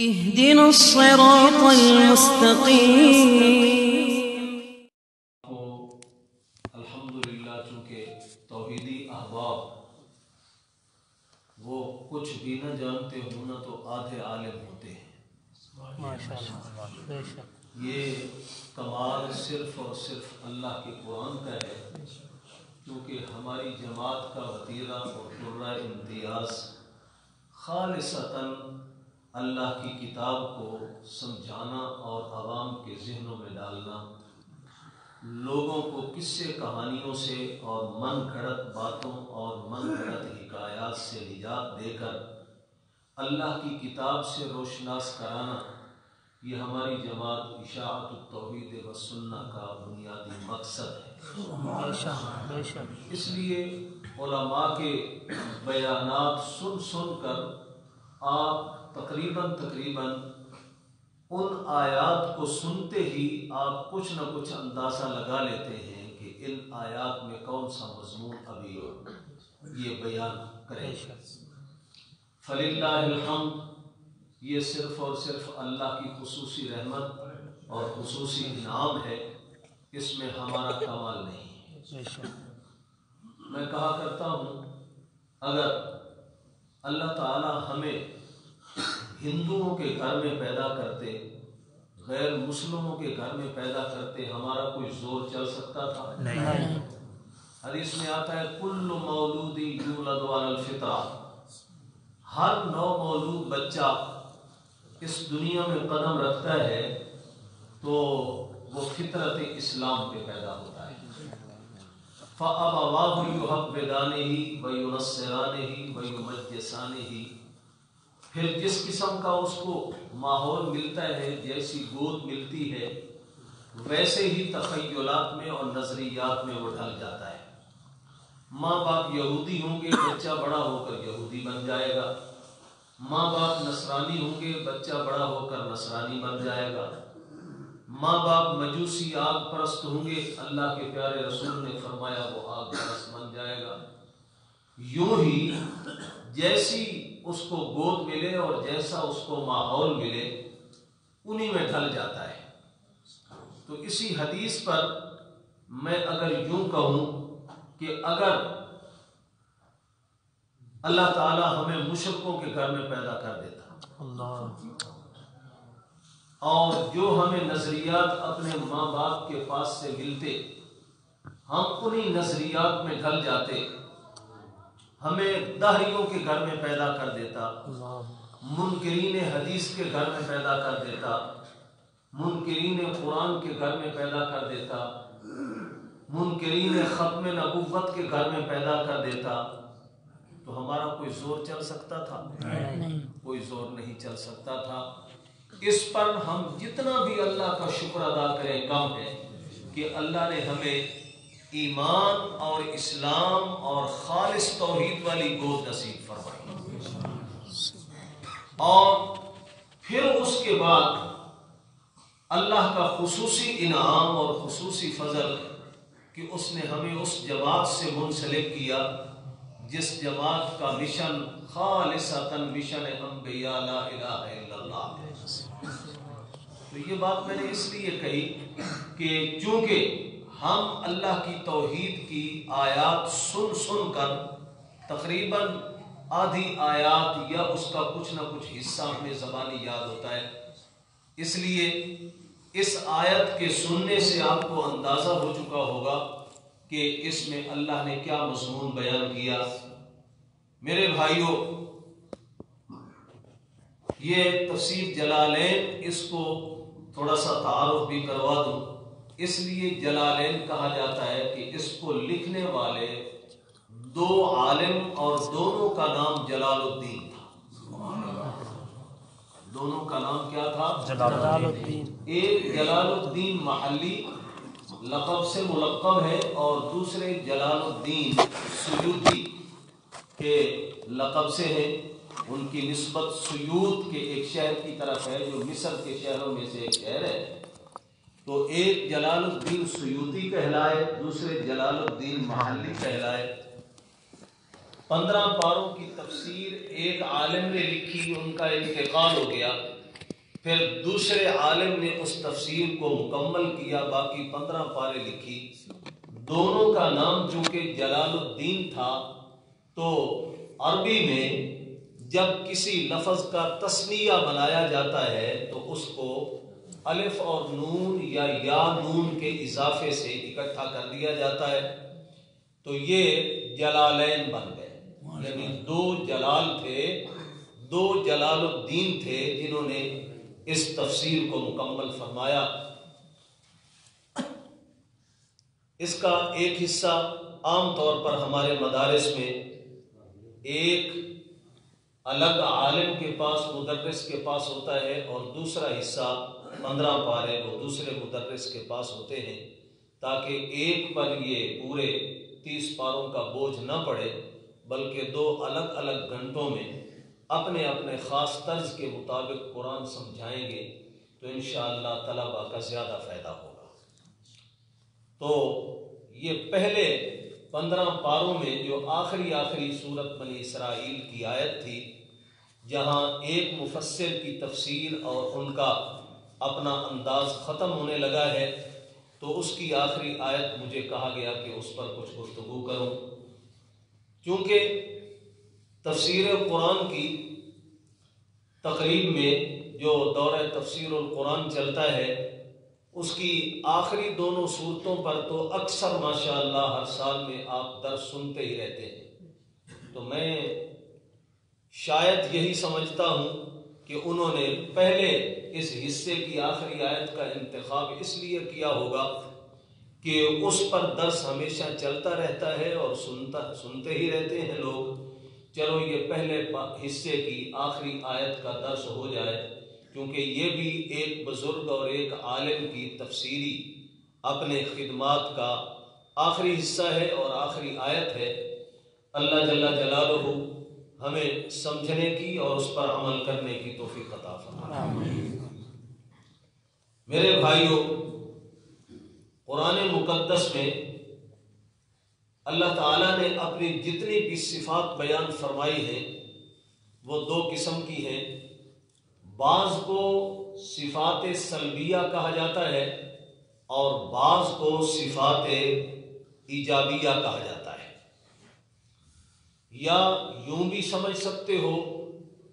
اهدنا الصراط المستقیم۔ الحمدللہ چونکہ توحیدی احباب وہ کچھ بھی نہ جانتے ہوں نہ تو آدھے عالم ہوتے ہیں۔ یہ کمال صرف اور صرف اللہ کے قرآن کا ہے، کیونکہ ہماری جماعت کا وتیرہ اور درہ امتیاز خالصتاً اللہ کی کتاب کو سمجھانا اور عوام کے ذہنوں میں ڈالنا، لوگوں کو قصے کہانیوں سے اور من گھڑت باتوں اور من گھڑت حکایات سے نجات دے کر اللہ کی کتاب سے روشناس کرانا، یہ ہماری جماعت اشاعت التوحید و سنہ کا بنیادی مقصد ہے۔ اس لیے علماء کے بیانات سن سن کر آپ تقریباً ان آیات کو سنتے ہی آپ کچھ نہ کچھ اندازہ لگا لیتے ہیں کہ ان آیات میں کون سا مضمون ابھی یہ بیان کرے۔ فللہ الحمد، یہ صرف اور صرف اللہ کی خصوصی رحمت اور خصوصی انعام ہے، اس میں ہمارا کمال نہیں ہے۔ میں کہا کرتا ہوں، اگر اللہ تعالی ہمیں ہندوؤں کے گھر میں پیدا کرتے، غیر مسلموں کے گھر میں پیدا کرتے، ہمارا کوئی زور چل سکتا تھا؟ نہیں۔ حدیث میں آتا ہے کل مولود یولد علی الفطرہ، ہر نو مولود بچہ اس دنیا میں قدم رکھتا ہے تو وہ فطرت اسلام پہ پیدا ہوتا ہے۔ فَأَبَوَاهُ يُحَوِّدَانِهِ وَيُنَصِّرَانِهِ وَيُمَجِّسَانِهِ، پھر جس قسم کا اس کو ماحول ملتا ہے، جیسی گود ملتی ہے، ویسے ہی تخیلات میں اور نظریات میں وہ ڈھل جاتا ہے۔ ماں باپ یہودی ہوں گے، بچہ بڑا ہو کر یہودی بن جائے گا۔ ماں باپ نصرانی ہوں گے، بچہ بڑا ہو کر نصرانی بن جائے گا۔ ماں باپ مجوسی آگ پرست ہوں گے، اللہ کے پیارے رسول نے فرمایا وہ آگ پرست بن جائے گا۔ یوں ہی جیسی اس کو گود ملے اور جیسا اس کو ماحول ملے، انہی میں ڈھل جاتا ہے۔ تو اسی حدیث پر میں اگر یوں کہوں کہ اگر اللہ تعالی ہمیں مشرکوں کے گھر میں پیدا کر دیتا اور جو ہمیں نظریات اپنے ماں باپ کے پاس سے ملتے، ہم انہی نظریات میں ڈھل جاتے، ہمیں دہریوں کے گھر میں پیدا کر دیتا، منکرین حدیث کے گھر میں پیدا کر دیتا، منکرین قرآن کے گھر میں پیدا کر دیتا، منکرین ختم نبوت کے گھر میں پیدا کر دیتا، تو ہمارا کوئی زور چل سکتا تھا؟ نہیں، کوئی زور نہیں چل سکتا تھا۔ اس پر ہم جتنا بھی اللہ کا شکر ادا کریں کم ہے کہ اللہ نے ہمیں ایمان اور اسلام اور خالص توحید والی گود نصیب فرمائی، اور پھر اس کے بعد اللہ کا خصوصی انعام اور خصوصی فضل کہ اس نے ہمیں اس جماعت سے منسلک کیا جس جماعت کا مشن خالصتاً مشن انبیاء لا الہ الا اللہ۔ تو یہ بات میں نے اس لیے کہی کہ چونکہ ہم اللہ کی توحید کی آیات سن سن کر تقریباً آدھی آیات یا اس کا کچھ نہ کچھ حصہ ہمیں زبانی یاد ہوتا ہے، اس لیے اس آیت کے سننے سے آپ کو اندازہ ہو چکا ہوگا کہ اس میں اللہ نے کیا مضمون بیان کیا۔ میرے بھائیوں، یہ تفسیر جلالین، اس کو تھوڑا سا تعارف بھی کروا دوں، اس لیے جلالین کہا جاتا ہے کہ اس کو لکھنے والے دو عالم اور دونوں کا نام جلال الدین تھا۔ دونوں کا نام کیا تھا؟ جلال الدین۔ ایک جلال الدین محلی لقب سے ملقب ہے، اور دوسرے جلال الدین سیوطی کے لقب سے ہے۔ ان کی نسبت سیوط کے ایک شہر کی طرف ہے جو مصر کے شہروں میں سے ایک شہر ہے۔ تو ایک جلال الدین سیوطی کہلائے، دوسرے جلال الدین محلی کہلائے۔ 15 پاروں کی تفسیر ایک عالم نے لکھی، ان کا انتقال ہو گیا، پھر دوسرے عالم نے اس تفسیر کو مکمل کیا، باقی 15 پارے لکھی۔ دونوں کا نام چونکہ جلال الدین تھا، تو عربی میں جب کسی لفظ کا تثنیہ بنایا جاتا ہے تو اس کو الف اور نون یا نون کے اضافے سے اکٹھا کر دیا جاتا ہے، تو یہ جلالین بن گئے، یعنی 2 جلال تھے، 2 جلال الدین تھے جنہوں نے اس تفسیر کو مکمل فرمایا۔ اس کا ایک حصہ عام طور پر ہمارے مدارس میں ایک الگ عالم کے پاس، مدرس کے پاس ہوتا ہے، اور دوسرا حصہ 15 پارے وہ دوسرے مدرس کے پاس ہوتے ہیں، تاکہ ایک پر یہ پورے 30 پاروں کا بوجھ نہ پڑے، بلکہ 2 الگ الگ گھنٹوں میں اپنے اپنے خاص طرز کے مطابق قرآن سمجھائیں گے تو انشاءاللہ طلبہ کا زیادہ فائدہ ہوگا۔ تو یہ پہلے 15 پاروں میں جو آخری سورت بنی اسرائیل کی آیت تھی، جہاں ایک مفسر کی تفسیر اور ان کا اپنا انداز ختم ہونے لگا ہے، تو اس کی آخری آیت مجھے کہا گیا کہ اس پر کچھ گفتگو کروں۔ چونکہ تفسیر قرآن کی تقریب میں جو دورہ تفسیر القرآن چلتا ہے، اس کی آخری دونوں صورتوں پر تو اکثر ماشاءاللہ ہر سال میں آپ درس سنتے ہی رہتے ہیں، تو میں شاید یہی سمجھتا ہوں کہ انہوں نے پہلے اس حصے کی آخری آیت کا انتخاب اس لیے کیا ہوگا کہ اس پر درس ہمیشہ چلتا رہتا ہے اور سنتے ہی رہتے ہیں لوگ، چلو یہ پہلے حصے کی آخری آیت کا درس ہو جائے، کیونکہ یہ بھی ایک بزرگ اور ایک عالم کی تفسیری اپنے خدمات کا آخری حصہ ہے اور آخری آیت ہے۔ اللہ جل جلالہ ہمیں سمجھنے کی اور اس پر عمل کرنے کی توفیق عطا فرمائے۔ میرے بھائیوں، قرآن مقدس میں اللہ تعالیٰ نے اپنی جتنی بھی صفات بیان فرمائی ہیں وہ 2 قسم کی ہیں۔ بعض کو صفات سلبیہ کہا جاتا ہے اور بعض کو صفات ایجابیہ کہا جاتا ہے، یا یوں بھی سمجھ سکتے ہو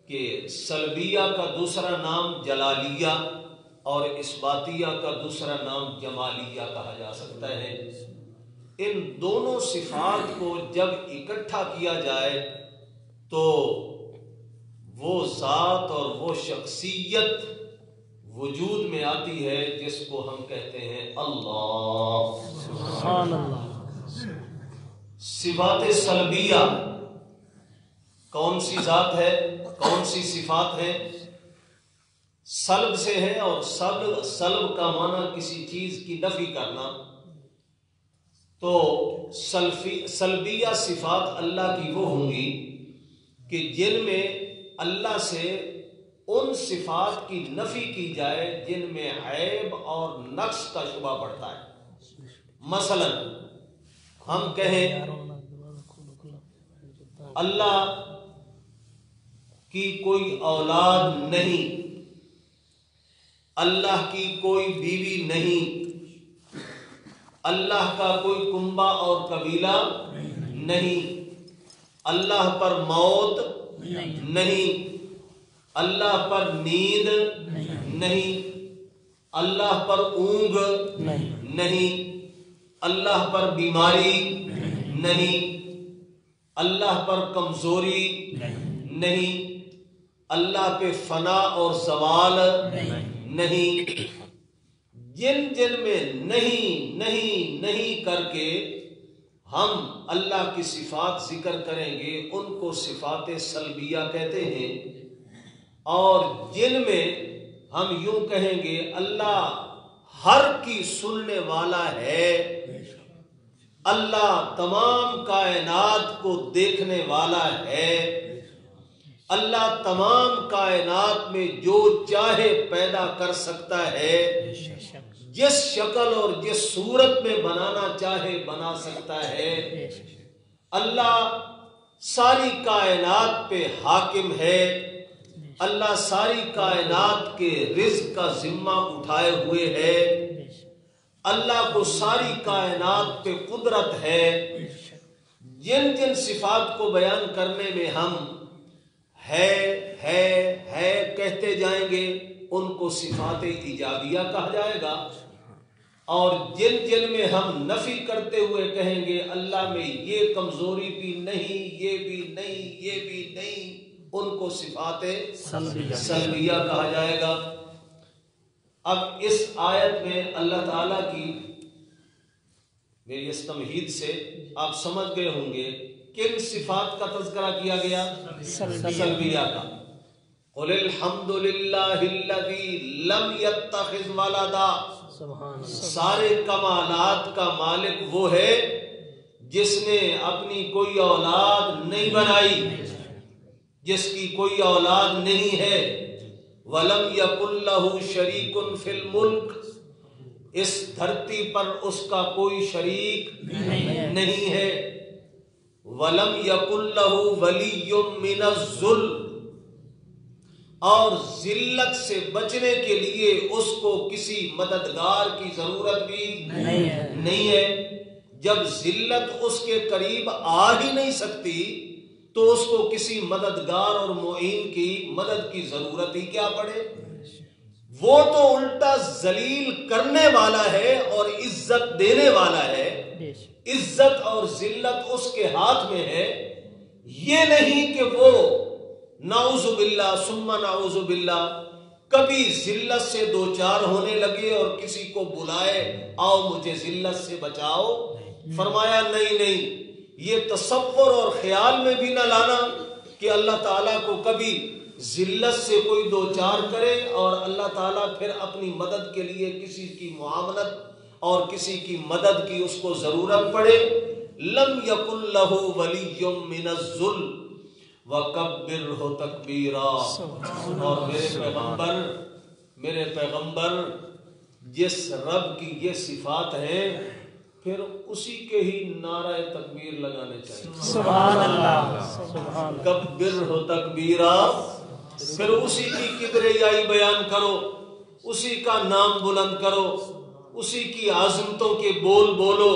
کہ سلبیہ کا دوسرا نام جلالیہ اور اثباتیہ کا دوسرا نام جمالیہ کہا جا سکتا ہے۔ ان دونوں صفات کو جب اکٹھا کیا جائے تو وہ ذات اور وہ شخصیت وجود میں آتی ہے جس کو ہم کہتے ہیں اللہ۔ سبحان اللہ۔ صفات سلبیہ کون سی ذات ہے، کون سی صفات ہیں؟ سلب سے ہے، اور سلب کا معنی کسی چیز کی نفی کرنا، تو سلبیہ صفات اللہ کی وہ ہوں گی کہ جن میں اللہ سے ان صفات کی نفی کی جائے جن میں عیب اور نقص کا شبہ پڑتا ہے۔ مثلا ہم کہیں اللہ کی کوئی اولاد نہیں، اللہ کی کوئی بیوی نہیں، اللہ کا کوئی کنبہ اور قبیلہ نہیں، اللہ پر موت نہیں، اللہ پر نیند نہیں، اللہ پر اونگ نہیں، اللہ پر بیماری نہیں، اللہ پر کمزوری نہیں، اللہ پہ فنا اور زوال نہیں۔ جن جن میں نہیں نہیں نہیں کر کے ہم اللہ کی صفات ذکر کریں گے ان کو صفات سلبیہ کہتے ہیں، اور جن میں ہم یوں کہیں گے اللہ ہر کی سننے والا ہے، اللہ تمام کائنات کو دیکھنے والا ہے، اللہ تمام کائنات میں جو چاہے پیدا کر سکتا ہے، جس شکل اور جس صورت میں بنانا چاہے بنا سکتا ہے، اللہ ساری کائنات پہ حاکم ہے، اللہ ساری کائنات کے رزق کا ذمہ اٹھائے ہوئے ہے، اللہ کو ساری کائنات پہ قدرت ہے۔ جن جن صفات کو بیان کرنے میں ہم ہے کہتے جائیں گے ان کو صفات ایجابیہ کہا جائے گا، اور جن جن میں ہم نفی کرتے ہوئے کہیں گے اللہ میں یہ کمزوری بھی نہیں، یہ بھی نہیں، یہ بھی نہیں، ان کو صفات سلبیہ کہا جائے گا۔ اب اس آیت میں اللہ تعالیٰ کی میری اس تمہید سے آپ سمجھ گئے ہوں گے کن صفات کا تذکرہ کیا گیا؟ سلبیہ کا۔ قل الحمد للہ الذی لم یتخذ ولدا، سارے کمالات کا مالک وہ ہے جس نے اپنی کوئی اولاد نہیں بنائی، جس کی کوئی اولاد نہیں ہے۔ وَلَمْ يَكُنْ لَهُ شَرِيكٌ فِي الْمُلْكِ، اس دھرتی پر اس کا کوئی شریک نہیں ہے۔ وَلَمْ يَكُنْ لَهُ وَلِيٌّ مِّنَ الذُّلِّ، اور ذلت سے بچنے کے لیے اس کو کسی مددگار کی ضرورت بھی نہیں ہے۔ جب ذلت اس کے قریب آ ہی نہیں سکتی تو اس کو کسی مددگار اور معین کی مدد کی ضرورت ہی کیا پڑے؟ وہ تو الٹا ذلیل کرنے والا ہے اور عزت دینے والا ہے۔ عزت اور ذلت اس کے ہاتھ میں ہے، یہ نہیں کہ وہ نعوذ باللہ ثم نعوذ باللہ کبھی ذلت سے دوچار ہونے لگے اور کسی کو بلائے آؤ مجھے ذلت سے بچاؤ۔ فرمایا نہیں، یہ تصور اور خیال میں بھی نہ لانا کہ اللہ تعالیٰ کو کبھی ذلت سے کوئی دوچار کرے اور اللہ تعالیٰ پھر اپنی مدد کے لیے کسی کی معاونت اور کسی کی مدد کی اس کو ضرورت پڑے۔ لم یکن لہ ولی من الذل وکبرہ تکبیرا، اور میرے پیغمبر جس رب کی یہ صفات ہیں پھر اسی کے ہی نعرہ تکبیر لگانے چاہیے۔ سبحان اللہ، کبرہ تکبیرا، پھر اسی کی کبریائی بیان کرو، اسی کا نام بلند کرو، اسی کی عظمتوں کے بول بولو۔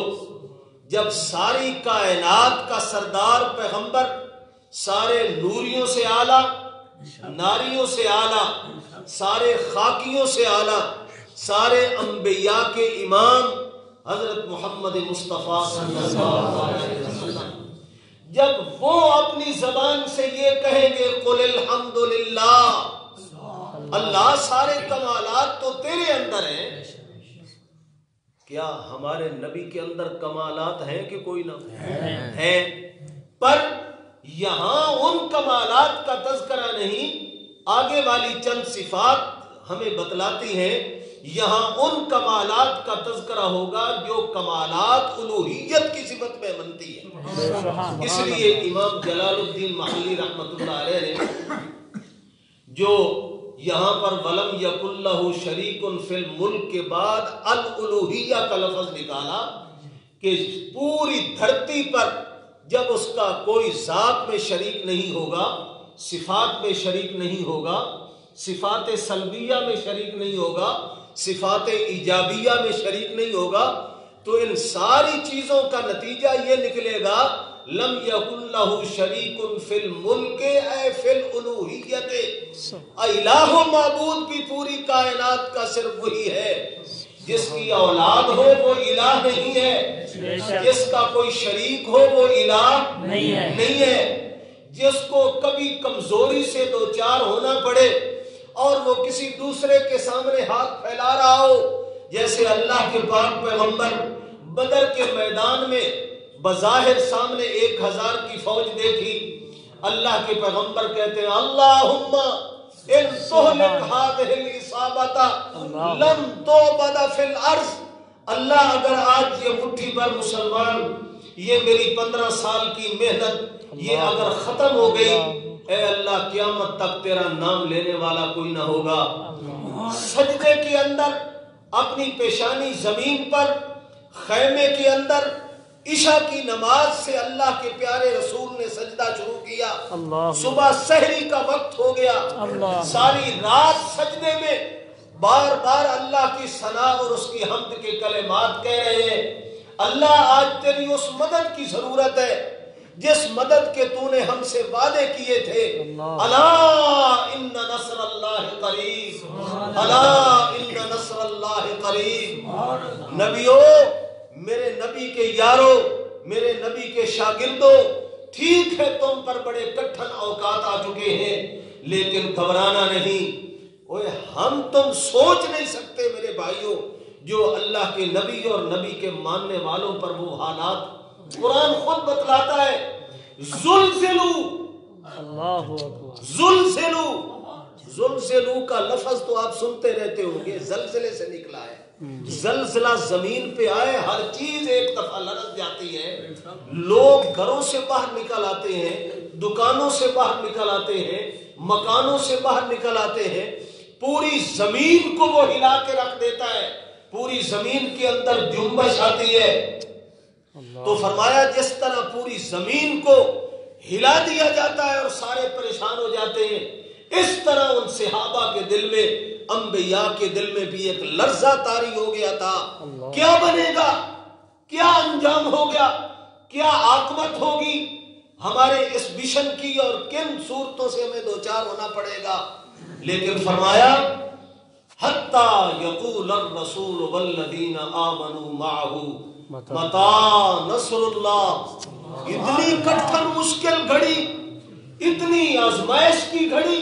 جب ساری کائنات کا سردار پیغمبر، سارے نوریوں سے اعلیٰ، ناریوں سے اعلیٰ، سارے خاکیوں سے اعلیٰ، سارے انبیاء کے امام حضرت محمد مصطفیٰ صلی اللہ علیہ وسلم، جب وہ اپنی زبان سے یہ کہیں گے قل الحمد للہ، اللہ سارے کمالات تو تیرے اندر ہیں، کیا ہمارے نبی کے اندر کمالات ہیں کہ کوئی نہ ہے؟ پر یہاں ان کمالات کا تذکرہ نہیں، آگے والی چند صفات ہمیں بتلاتی ہیں یہاں ان کمالات کا تذکرہ ہوگا جو کمالات الوہیت کی صفت میں بنتی ہے۔ اس لیے امام جلال الدین محلی رحمۃ اللہ علیہ نے جو یہاں پر ولم یکن لہ شریک فی الملک کے بعد الالوہیہ کا لفظ نکالا کہ پوری دھرتی پر جب اس کا کوئی ذات میں شریک نہیں ہوگا، صفات میں شریک نہیں ہوگا، صفات سلبیہ میں شریک نہیں ہوگا، صفات ایجابیہ میں شریک نہیں ہوگا، تو ان ساری چیزوں کا نتیجہ یہ نکلے گا لم یکن لہ شریک فی الملک اے فی الالوہیت، الہ و معبود بھی پوری کائنات کا صرف وہی ہے، جس کی اولاد ہو وہ الہ نہیں ہے، جس کا کوئی شریک ہو وہ الہ نہیں ہے، جس کو کبھی کمزوری سے دوچار ہونا پڑے اور وہ کسی دوسرے کے سامنے ہاتھ پھیلا رہا ہو، جیسے اللہ کے پاک پیغمبر بدر کے میدان میں بظاہر سامنے 1000 کی فوج دیکھی، اللہ کے پیغمبر کہتے ہیں اللہم ان تہلک ہذہ العصابۃ لن تعبد فی الارض، اللہ اگر آج یہ مٹھی پر مسلمان، یہ میری 15 سال کی محنت یہ اگر ختم ہو گئی، اے اللہ قیامت تک تیرا نام لینے والا کوئی نہ ہوگا۔ سجدے کے اندر اپنی پیشانی زمین پر، خیمے کے اندر عشاء کی نماز سے اللہ کے پیارے رسول نے سجدہ شروع کیا، صبح سحری کا وقت ہو گیا، ساری رات سجدے میں بار بار اللہ کی ثنا اور اس کی حمد کے کلمات کہہ رہے ہیں۔ اللہ آج تیری اس مدد کی ضرورت ہے جس مدد کے تو نے ہم سے وعدے کیے تھے۔ الا ان نصر اللہ قریب، الا ان نصر اللہ قریب۔ نبیو، میرے نبی کے یارو، میرے نبی کے شاگردوں، ٹھیک ہے تم پر بڑے کٹھن اوقات آ چکے ہیں، لیکن گھبرانا نہیں۔ اوے ہم تم سوچ نہیں سکتے میرے بھائیوں جو اللہ کے نبی اور نبی کے ماننے والوں پر وہ حالات قرآن خود بتلاتا ہے۔ زلزلو، زلزلو، زلزلو کا لفظ تو آپ سنتے رہتے ہوں گے، زلزلے سے نکلا ہے۔ زلزلہ زمین پہ آئے، ہر چیز ایک دفعہ لرز جاتی ہے، لوگ گھروں سے باہر نکل آتے ہیں، دکانوں سے باہر نکل آتے ہیں، مکانوں سے باہر نکل آتے ہیں، پوری زمین کو وہ ہلا کے رکھ دیتا ہے، پوری زمین کے اندر جنبش آتی ہے۔ تو فرمایا جس طرح پوری زمین کو ہلا دیا جاتا ہے اور سارے پریشان ہو جاتے ہیں، اس طرح ان صحابہ کے دل میں، انبیاء کے دل میں بھی ایک لرزہ طاری ہو گیا تھا۔ کیا بنے گا، کیا انجام ہوگا، کیا عاقبت ہوگی ہمارے اس مشن کی، اور کن صورتوں سے ہمیں دوچار ہونا پڑے گا۔ لیکن فرمایا حتی یقول الرسول والذین آمنوا معہ متی نصر اللہ۔ اتنی کٹھن مشکل گھڑی، اتنی آزمائش کی گھڑی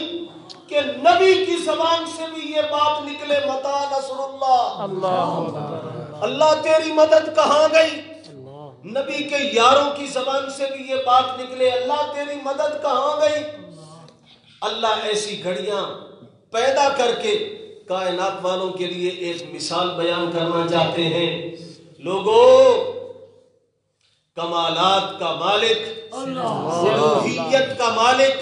کہ نبی کی زبان سے بھی یہ بات نکلے، متی نصر اللہ، اللہ تیری مدد کہاں گئی۔ نبی کے یاروں کی زبان سے بھی یہ بات نکلے، اللہ تیری مدد کہاں گئی۔ اللہ ایسی گھڑیاں پیدا کر کے کائنات والوں کے لیے ایک مثال بیان کرنا چاہتے ہیں۔ لوگوں، کمالات کا مالک، الوہیت کا مالک،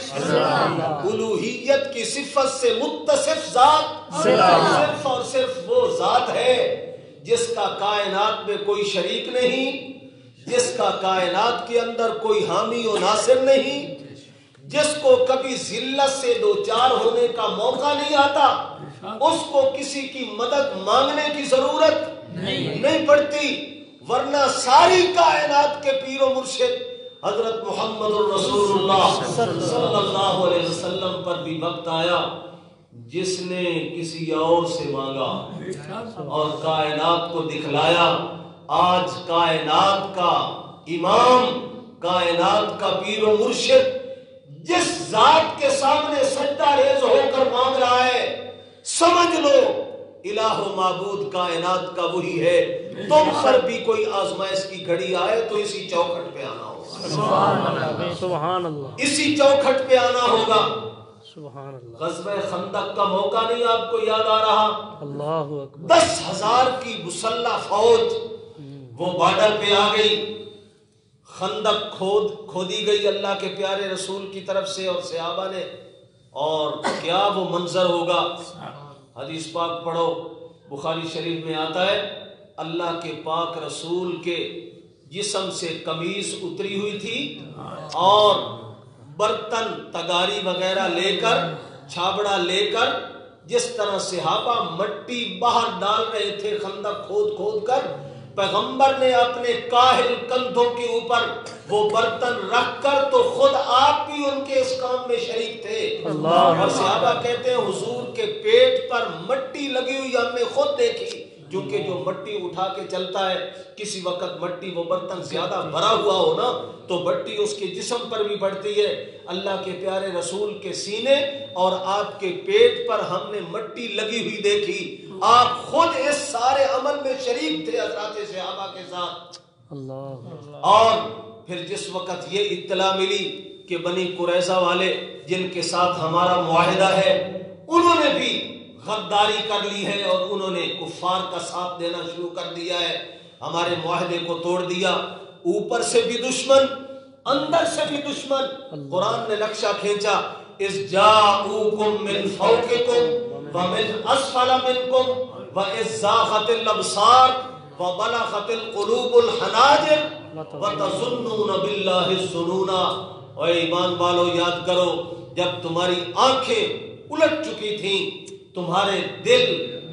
الوہیت کی صفت سے متصف ذات صرف اور صرف وہ ذات ہے جس کا کائنات میں کوئی شریک نہیں، جس کا کائنات کے اندر کوئی حامی و ناصر نہیں، جس کو کبھی ذلت سے دوچار ہونے کا موقع نہیں آتا، اس کو کسی کی مدد مانگنے کی ضرورت نہیں پڑتی، ورنہ ساری کائنات کے پیر و مرشد حضرت محمد الرسول اللہ صلی اللہ علیہ وسلم پر بھی وقت آیا جس نے کسی اور سے مانگا اور کائنات کو دکھلایا۔ آج کائنات کا امام، کائنات کا پیر و مرشد جس ذات کے سامنے سجدہ ریز ہو کر مانگ رہا ہے، سمجھ لو الہ و معبود کائنات کا وہی ہے۔ تم پر بھی کوئی آزمائش کی گھڑی آئے تو اسی چوکھٹ پہ آنا ہوگا، سبحان اللہ، اسی چوکھٹ پہ آنا ہوگا۔ سبحان اللہ۔ غزوہ خندق کا موقع نہیں آپ کو یاد آ رہا؟ اللہ اکبر۔ 10,000 کی مسلح فوج وہ بارڈر پہ آ گئی، خندق کھودی گئی اللہ کے پیارے رسول کی طرف سے اور صحابہ نے، اور کیا وہ منظر ہوگا۔ حدیث پاک پڑھو، بخاری شریف میں آتا ہے اللہ کے پاک رسول کے جسم سے قمیص اتری ہوئی تھی اور برتن تگاری وغیرہ لے کر، چھابڑا لے کر، جس طرح صحابہ مٹی باہر ڈال رہے تھے خندق کھود کر، پیغمبر نے اپنے کاہل کندھوں کے اوپر وہ برتن رکھ کر تو خود آپ بھی ان کے اس کام میں شریک تھے۔ اور صحابہ کہتے ہیں حضور کے پیٹ پر مٹی لگی ہوئی ہم نے خود دیکھی، کیونکہ جو مٹی اٹھا کے چلتا ہے کسی وقت مٹی وہ برتن زیادہ بھرا ہوا ہو نا تو مٹی اس کے جسم پر بھی پڑتی ہے۔ اللہ کے پیارے رسول کے سینے اور آپ کے پیٹ پر ہم نے مٹی لگی ہوئی دیکھی، آپ خود اس سارے عمل میں شریک تھے حضرات صحابہ کے ساتھ۔ اور پھر جس وقت یہ اطلاع ملی کہ بنی قریظہ والے جن کے ساتھ ہمارا معاہدہ ہے انہوں نے بھی غداری کر لی ہے اور انہوں نے کفار کا ساتھ دینا شروع کر دیا ہے، ہمارے معاہدے کو توڑ دیا، اوپر سے بھی دشمن اندر سے بھی دشمن۔ قرآن نے نقشہ کھینچا، اذ جاءوکم من فوقکم ومن اسفل منکم واذ زاغت الابصار وبلغت القلوب الحناجر وَتَظُنُّونَ بِاللَّهِ الظُّنُونَ. اے ایمان والو یاد کرو جب تمہاری آنکھیں الٹ چکی تھیں، تمہارے دل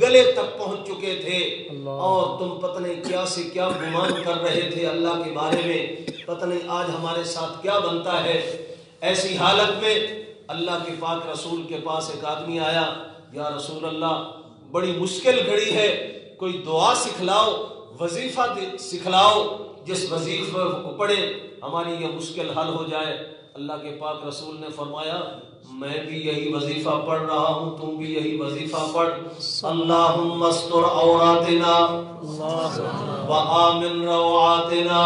گلے تک پہنچ چکے تھے اور تم پتہ نہیں کیا سے کیا گمان کر رہے تھے اللہ کے بارے میں، پتہ نہیں آج ہمارے ساتھ کیا بنتا ہے. ایسی حالت میں اللہ کے پاک رسول کے پاس ایک آدمی آیا، یا رسول اللہ بڑی مشکل گھڑی ہے، کوئی دعا سکھلاؤ، وظیفہ سکھلاؤ، جس وظیفے کو پڑھے ہماری یہ مشکل حل ہو جائے. اللہ کے پاک رسول نے فرمایا میں بھی یہی وظیفہ پڑھ رہا ہوں، تم بھی یہی وظیفہ پڑھ. اللہم استر عوراتنا وآمن روعاتنا،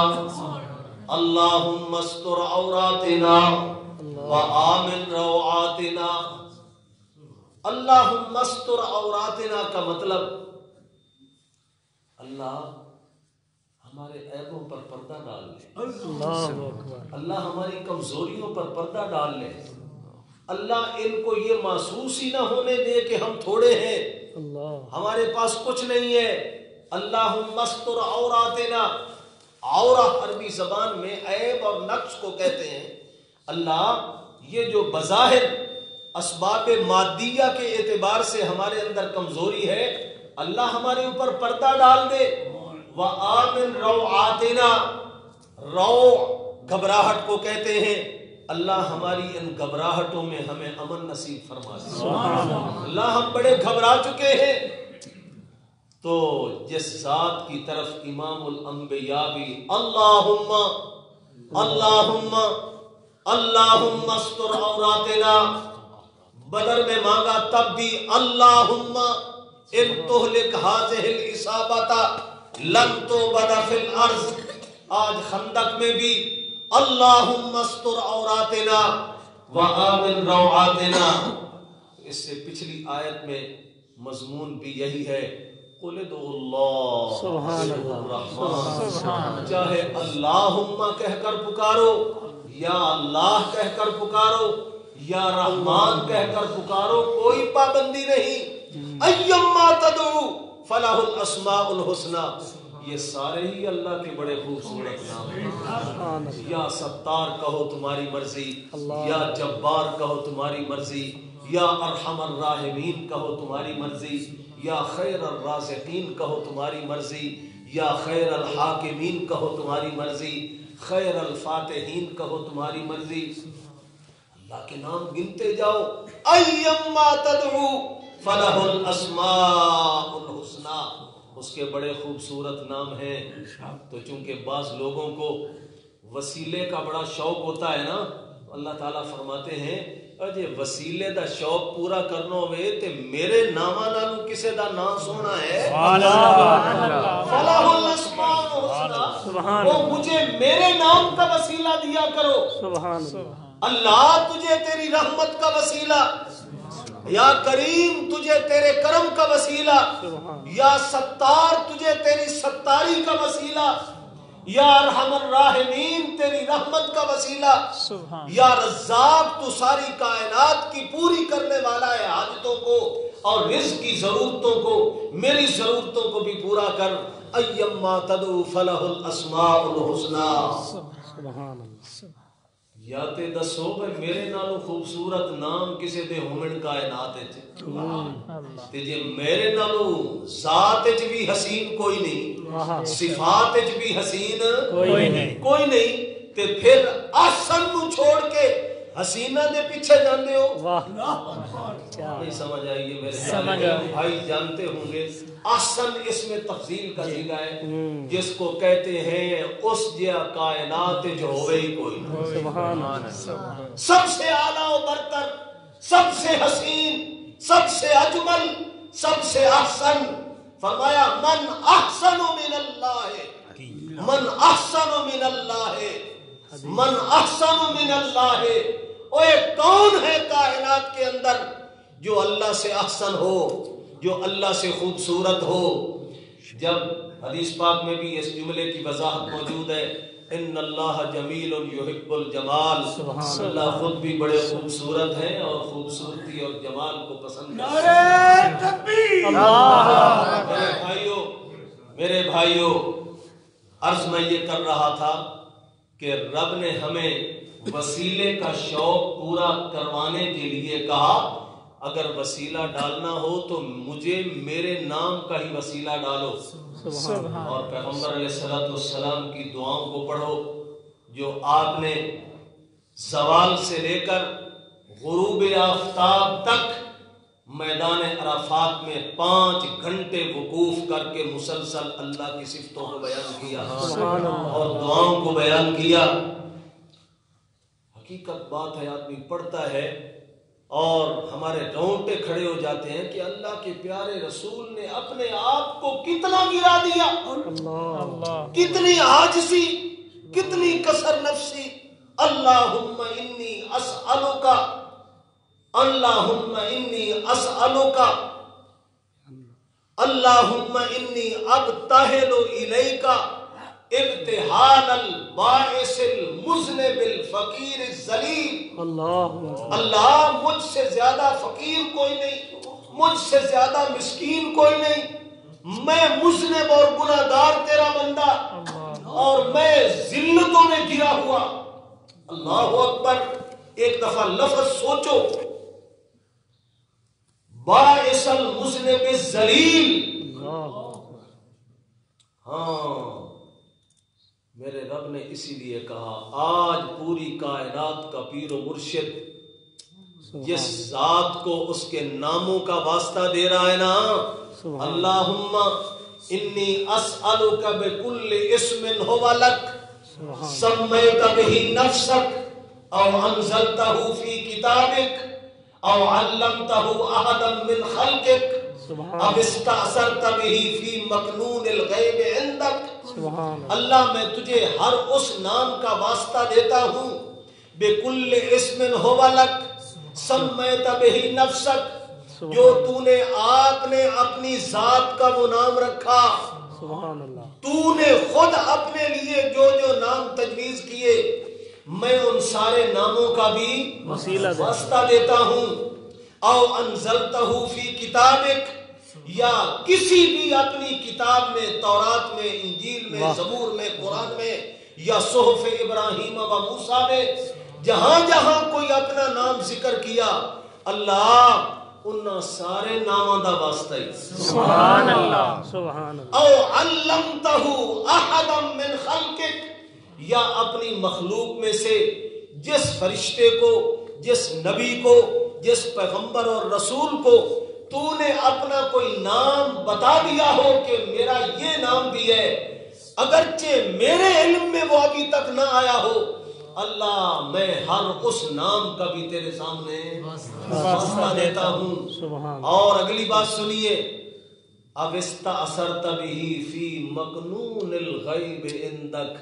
اللہم استر عوراتنا وآمن روعاتنا. اللہم استر عوراتنا کا مطلب اللہ ہمارے عیبوں پر پردہ ڈال لے، اللہ ہماری کمزوریوں پر پردہ ڈال لے، اللہ ان کو یہ محسوس ہی نہ ہونے دے کہ ہم تھوڑے ہیں، ہمارے پاس کچھ نہیں ہے. اللہم استر عوراتنا، عورہ عربی زبان میں عیب اور نقص کو کہتے ہیں. اللہ یہ جو بظاہر اسباب مادیہ کے اعتبار سے ہمارے اندر کمزوری ہے، اللہ ہمارے اوپر پردہ ڈال دے. وآمن روعاتنا، رو گھبراہٹ کو کہتے ہیں، اللہ ہماری ان گھبراہٹوں میں ہمیں امن نصیب فرما دے. اللہ ہم بڑے گھبرا چکے ہیں. تو جس ذات کی طرف امام الانبیاء بھی اللہم اللہم اللہم استر عوراتنا بدر میں مانگا، تب بھی اللہم ان تہلک ہذہ العصابۃ لن تعبد فی الارض. آج خندق میں بھی اللہم استر عوراتنا وآمن روعاتنا. اس سے پچھلی آیت میں مضمون بھی یہی ہے، قل ادعوا اللہ سبحان اللہ، چاہے اللہم کہہ کر پکارو، یا اللہ کہہ کر پکارو، یا رحمان کہہ کر پکارو، کوئی پابندی نہیں. ایما تدعو فلہ الاسماء الحسنی. یہ سارے ہی اللہ کے بڑے خوبصورت نام ہیں. یا ستار کہو تمہاری مرضی، یا جبار کہو تمہاری مرضی، یا ارحم الراحمین کہو تمہاری مرضی، یا خیر الرازقین کہو تمہاری مرضی، یا خیر الحاکمین کہو تمہاری مرضی، خیر الفاتحین کہو تمہاری مرضی. اللہ کے نام گنتے جاؤ. ایما تدعو فلہ الاسماء الحسنی. اس کے بڑے خوبصورت نام ہیں. تو چونکہ بعض لوگوں کو وسیلے کا بڑا شوق ہوتا ہے نا، اللہ تعالیٰ فرماتے ہیں اجے وسیلے دا شوق پورا کرنا ہوئے تے میرے نامہ نالوں کسے دا نام سونا ہے. فلاح الاسماء الحسنی، وہ مجھے میرے نام کا وسیلہ دیا کرو. اللہ تجھے تیری رحمت کا وسیلہ، یا کریم تجھے تیرے کرم کا وسیلہ، یا ستار تجھے تیری ستاری کا وسیلہ، یا ارحم الراحمین تیری رحمت کا وسیلہ، یا رزاق تو ساری کائنات کی پوری کرنے والا ہے حاجتوں کو اور رزق کی ضرورتوں کو، میری ضرورتوں کو بھی پورا کر. ایما تدعو فلہ الاسماء الحسنی. یا تے دسو بھائی میرے نالوں خوبصورت نام کسے دے ہومن کائنات تے جے میرے نالوں ذات وچ بھی حسین کوئی نہیں، صفات وچ بھی حسین کوئی نہیں، تے پھر احسن نو چھوڑ کے حسینہ دے پیچھے جاندے ہو. نہیں سمجھ آئی یہ میرے بھائی جانتے ہوں گے. احسن اس میں تفضیل کا صیغہ ہے، جس کو کہتے ہیں اس جیا کائنات جو ہوئے ہی کوئی نہیں. سب سے اعلیٰ و برتر، سب سے حسین، سب سے اجمل، سب سے احسن. فرمایا من احسن من اللہ، من احسن من اللہ، من احسن من اللہ. اوے کون ہے کائنات کے اندر جو اللہ سے احسن ہو، جو اللہ سے خوبصورت ہو. جب حدیث پاک میں بھی اس جملے کی وضاحت موجود ہے، ان اللہ جمیل یحب الجمال. اللہ خود بھی بڑے خوبصورت ہیں اور خوبصورتی اور جمال کو پسند کرتے ہیں. میرے بھائیوں عرض میں یہ کر رہا تھا کہ رب نے ہمیں وسیلے کا شوق پورا کروانے کے لیے کہا اگر وسیلہ ڈالنا ہو تو مجھے میرے نام کا ہی وسیلہ ڈالو، اور پیغمبر علیہ السلام کی دعاؤں کو پڑھو جو آپ نے زوال سے لے کر غروب آفتاب تک میدان عرفات میں 5 گھنٹے وقوف کر کے مسلسل اللہ کی صفتوں کو بیان کیا اور دعاؤں کو بیان کیا۔ حقیقت بات ہے، آدمی پڑھتا ہے اور ہمارے رونگٹے کھڑے ہو جاتے ہیں کہ اللہ کے پیارے رسول نے اپنے آپ کو کتنا گرا دیا، کتنی عاجزی، کتنی کسر نفسی۔ اللہم انی اسألک، اللہم انی اسألک، اللہم انی ابتہل الیک ابتحال البائس المذنب الفقیر الذلیل۔ اللہ مجھ سے زیادہ فقیر کوئی نہیں، مجھ سے زیادہ مسکین کوئی نہیں، میں مذنب اور گناہگار تیرا بندہ اور میں ذلتوں میں گرا ہوا۔ اللہ اکبر، ایک دفعہ لفظ سوچو، باعث المذنب الذلیل۔ ہاں میرے رب نے اسی لیے کہا آج پوری کائنات کا پیر و مرشد جس ذات کو اس کے ناموں کا واسطہ دے رہا ہے نا، اللہم انی اسألک بکل اسم هو لک سمیت بہ نفسک او انزلتہ فی کتابک او علمتہ احدا من خلقک اب استأثرت بہ فی مکنون الغیب عندک۔ اللہ میں تجھے ہر اس نام کا واسطہ دیتا ہوں، بکل اسم هو لک سمیت بہ نفسک، جو تو نے آپ نے اپنی ذات کا وہ نام رکھا، تو نے خود اپنے لیے جو جو نام تجویز کیے، میں ان سارے ناموں کا بھی واسطہ دیتا ہوں۔ او انزلتہ فی کتابک، یا کسی بھی اپنی کتاب میں، تورات میں، انجیل میں، زبور میں، قرآن میں، یا صحف ابراہیم و موسیٰ میں، جہاں جہاں کوئی اپنا نام ذکر کیا، اللہ انہاں سارے ناموں دا واسطہ ہی سبحان اللہ سبحان اللہ۔ او علمتہ احدا من خلقک، یا اپنی مخلوق میں سے جس فرشتے کو، جس نبی کو، جس پیغمبر اور رسول کو تو نے اپنا کوئی نام بتا دیا ہو کہ میرا یہ نام بھی ہے، اگرچہ میرے علم میں وہ ابھی تک نہ آیا ہو، اللہ میں ہر اس نام کا بھی تیرے سامنے واسطہ دیتا ہوں۔ اور اگلی بات سنیے، اب استأثرت بہ فی مکنون الغیب عندک،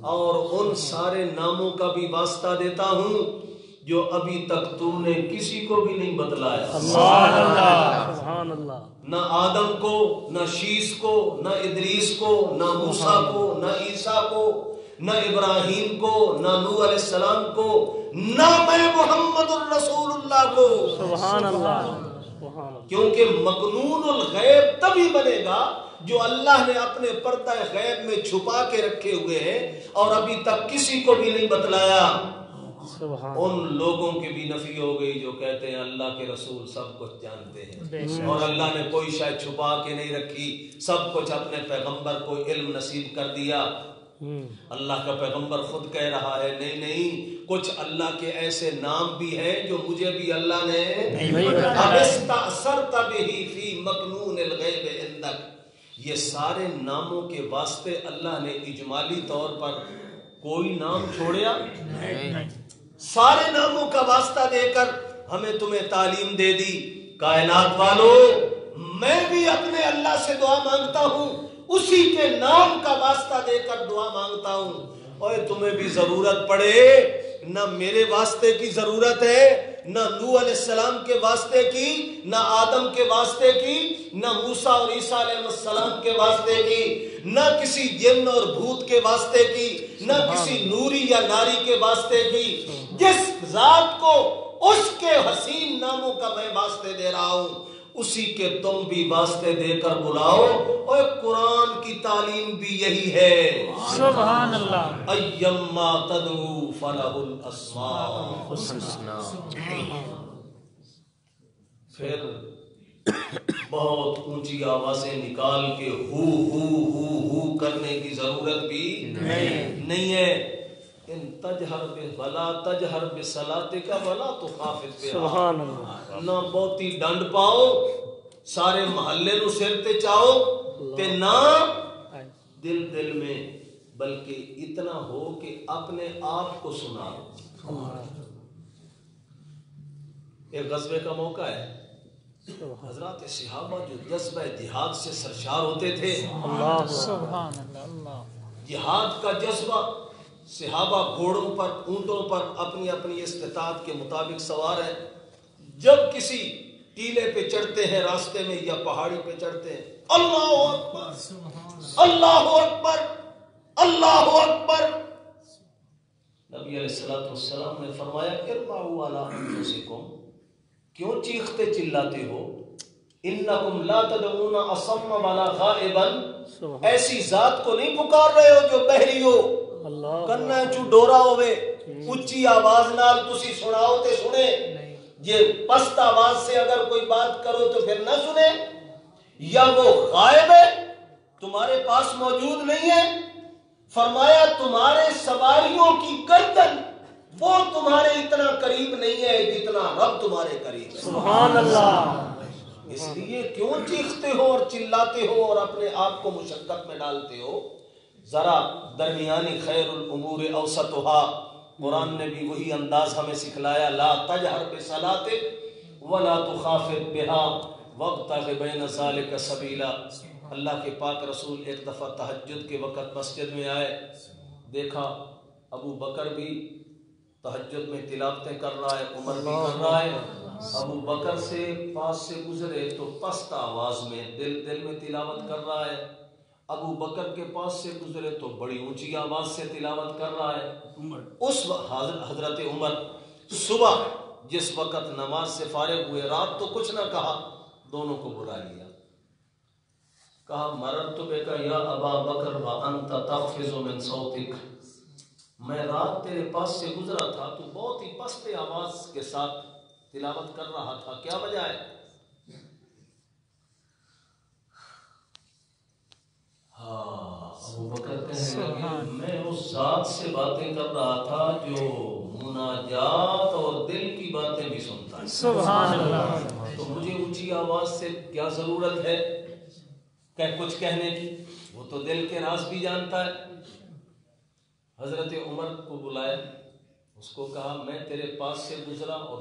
اور ان سارے ناموں کا بھی واسطہ دیتا ہوں جو ابھی تک تو نے کسی کو بھی نہیں بتلایا۔ سبحان اللہ۔ نہ آدم کو، نہ شیس کو، نہ ادریس کو، نہ موسیٰ کو، نہ عیسیٰ کو، نہ ابراہیم کو، نہ نوح علیہ السلام کو، نہ میں محمد الرسول اللہ کو۔ سبحان اللہ۔ کیونکہ مکنون الغیب تبھی بنے گا جو اللہ نے اپنے پردہ غیب میں چھپا کے رکھے ہوئے ہیں اور ابھی تک کسی کو بھی نہیں بتلایا۔ ان لوگوں کی بھی نفی ہو گئی جو کہتے ہیں اللہ کے رسول سب کچھ جانتے ہیں، اور اللہ نے کوئی شاید چھپا کے نہیں رکھی، سب کچھ اپنے پیغمبر کو علم نصیب کر دیا۔ اللہ کا پیغمبر خود کہہ رہا ہے نہیں نہیں، کچھ اللہ کے ایسے نام بھی ہیں جو مجھے بھی اللہ نے اب استأثرت بہ فی مکنون الغیب عندک، یہ سارے ناموں کے واسطے اللہ نے اجمالی طور پر کوئی نام چھوڑیا نہیں، سارے ناموں کا واسطہ دے کر ہمیں تمہیں تعلیم دے دی۔ کائنات والو، میں بھی اپنے اللہ سے دعا مانگتا ہوں، اسی کے نام کا واسطہ دے کر دعا مانگتا ہوں، اور تمہیں بھی ضرورت پڑے، نہ میرے واسطے کی ضرورت ہے، نہ نوح علیہ السلام کے واسطے کی، نہ آدم کے واسطے کی، نہ موسیٰ اور عیسیٰ علیہ السلام کے واسطے کی، نہ کسی جن اور بھوت کے واسطے کی، نہ کسی نوری یا ناری کے واسطے کی، جس ذات کو اس کے حسین ناموں کا میں واسطے دے رہا ہوں، اسی کے تم بھی واسطے دے کر بلاؤ، اور قرآن کی تعلیم بھی یہی ہے، سبحان اللہ، ایما تدعو فلہ الاسماء۔ پھر بہت اونچی آوازیں نکال کے ہو کرنے کی ضرورت بھی نہیں ہے۔ ان تجہر ولا تجہر بصلاتک ولا تخافت بہا، سبحان اللہ، نہ بہتی ڈنڈ پاؤ سارے محلے نو سر تے چاہو تے نہ دل میں، بلکہ اتنا ہو کہ اپنے آپ کو سناؤ۔ ایک غزوے کا موقع ہے، حضرات صحابہ جو جذبہ جہاد سے سرشار ہوتے تھے، سبحان اللہ، جہاد کا جذبہ، صحابہ گھوڑوں پر اونٹوں پر اپنی اپنی استطاعت کے مطابق سوار ہیں، جب کسی ٹیلے پہ چڑھتے ہیں راستے میں یا پہاڑی پہ چڑھتے ہیں، اللہ اکبر اللہ اکبر اللہ اکبر، نبی علیہ السلام نے فرمایا اربعوا علی انفسکم، کیوں چیختے چلاتے ہو، انکم لا تدعون اصم ولا غائبا، ایسی ذات کو نہیں پکار رہے ہو جو بہری ہو، کنا چو ڈورا ہوئے، اچھی آواز نال تسی سناؤ تے سنے، یہ پست آواز سے اگر کوئی بات کرو تو پھر نہ سنے، یا وہ غائب ہے تمہارے پاس موجود نہیں ہے، فرمایا تمہارے سواریوں کی گردن وہ تمہارے اتنا قریب نہیں ہے جتنا رب تمہارے قریب ہے، سبحان اللہ، اس لیے کیوں چیختے ہو اور چلاتے ہو اور اپنے آپ کو مشقت میں ڈالتے ہو، ذرا درمیانی خیر الامور اوسطها، قرآن نے بھی وہی انداز ہمیں سکھلایا، لا تجہر بصلاتک ولا تخافت بها وابتغ بین ذلک سبیلا۔ اللہ کے پاک رسول ایک دفعہ تہجد کے وقت مسجد میں آئے، دیکھا ابو بکر بھی تہجد میں تلاوتیں کر رہا ہے، عمر بھی کر رہا ہے، ابو بکر سے پاس سے گزرے تو پست آواز میں دل میں تلاوت کر رہا ہے، ابو بکر کے پاس سے گزرے تو بڑی اونچی آواز سے تلاوت کر رہا ہے۔ اس حضرت عمر صبح جس وقت نماز سے فارغ ہوئے، رات تو کچھ نہ کہا، دونوں کو بلا لیا، کہا مررت بک یا ابا بکر وانت تخفض من صوتک، میں رات تیرے پاس سے گزرا تھا تو بہت ہی پست آواز کے ساتھ تلاوت کر رہا تھا، کیا وجہ ہے؟ ابو بکر کہنے لگے میں اس ذات سے باتیں کر رہا تھا جو مناجات اور دل کی باتیں بھی سنتا ہے، سبحان اللہ، تو مجھے اونچی آواز سے کیا ضرورت ہے کہ کچھ کہنے کی، وہ تو دل کے راز بھی جانتا ہے۔ حضرت عمر کو بلایا، اس کو کہا میں تیرے پاس سے گزرا اور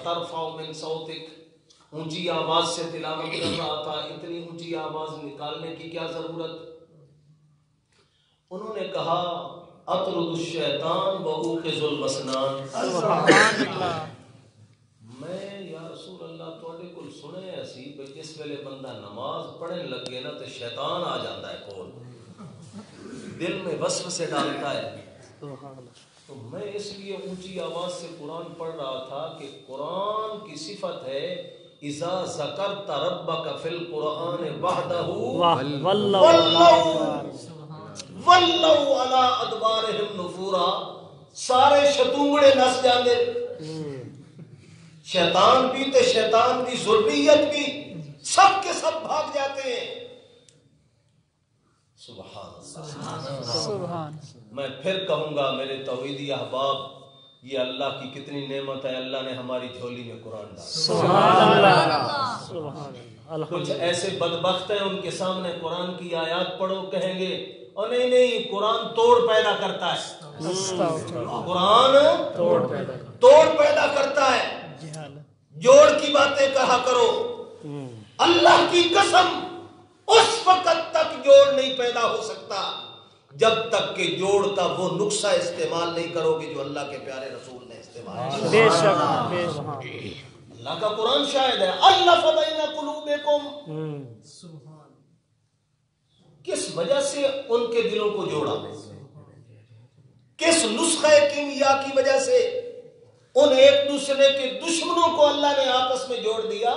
ترفع من صوتک، اونچی آواز سے تلاوت کر رہا تھا، اتنی اونچی آواز نکالنے کی کیا ضرورت؟ انہوں نے کہا اطرد الشیطان واوقظ الوسنان، میں یا رسول اللہ تواڈے کول سنے اسی بھئی جس ویلے بندہ نماز پڑھن لگے نا تو شیطان آ جاتا ہے کول، دل میں وسوسے ڈالتا ہے، تو میں اس لیے اونچی آواز سے قرآن پڑھ رہا تھا کہ قرآن کی صفت ہے اذا ذکرت ربک فی القرآن وحدہ ولوا علی ادبارہم نفورا، سارے شتونگڑے نس جاندے، شیطان بھی تے شیطان کی ذریت بھی سب کے سب بھاگ جاتے ہیں، سبحان اللہ۔ میں پھر کہوں گا میرے توحیدی احباب، یہ اللہ کی کتنی نعمت ہے، اللہ نے ہماری جھولی میں قرآن ڈالا، سبحان اللہ، کچھ ایسے بدبخت ہیں ان کے سامنے قرآن کی آیات پڑھو کہیں گے اور نہیں قرآن توڑ پیدا کرتا ہے، قرآن توڑ پیدا کرتا ہے، جوڑ کی باتیں کہا کرو، اللہ کی قسم اس وقت تک جوڑ نہیں پیدا ہو سکتا جب تک کہ جوڑ کا وہ نقصہ استعمال نہیں کرو گے جو اللہ کے پیارے رسول نے استعمال کیا، بے شک، اللہ کا قرآن شاہد ہے، الف بین قلوبکم، کس وجہ سے ان کے دلوں کو جوڑا، کس نسخہ کیمیا کی وجہ سے ان ایک دوسرے کے دشمنوں کو اللہ نے آپس میں جوڑ دیا،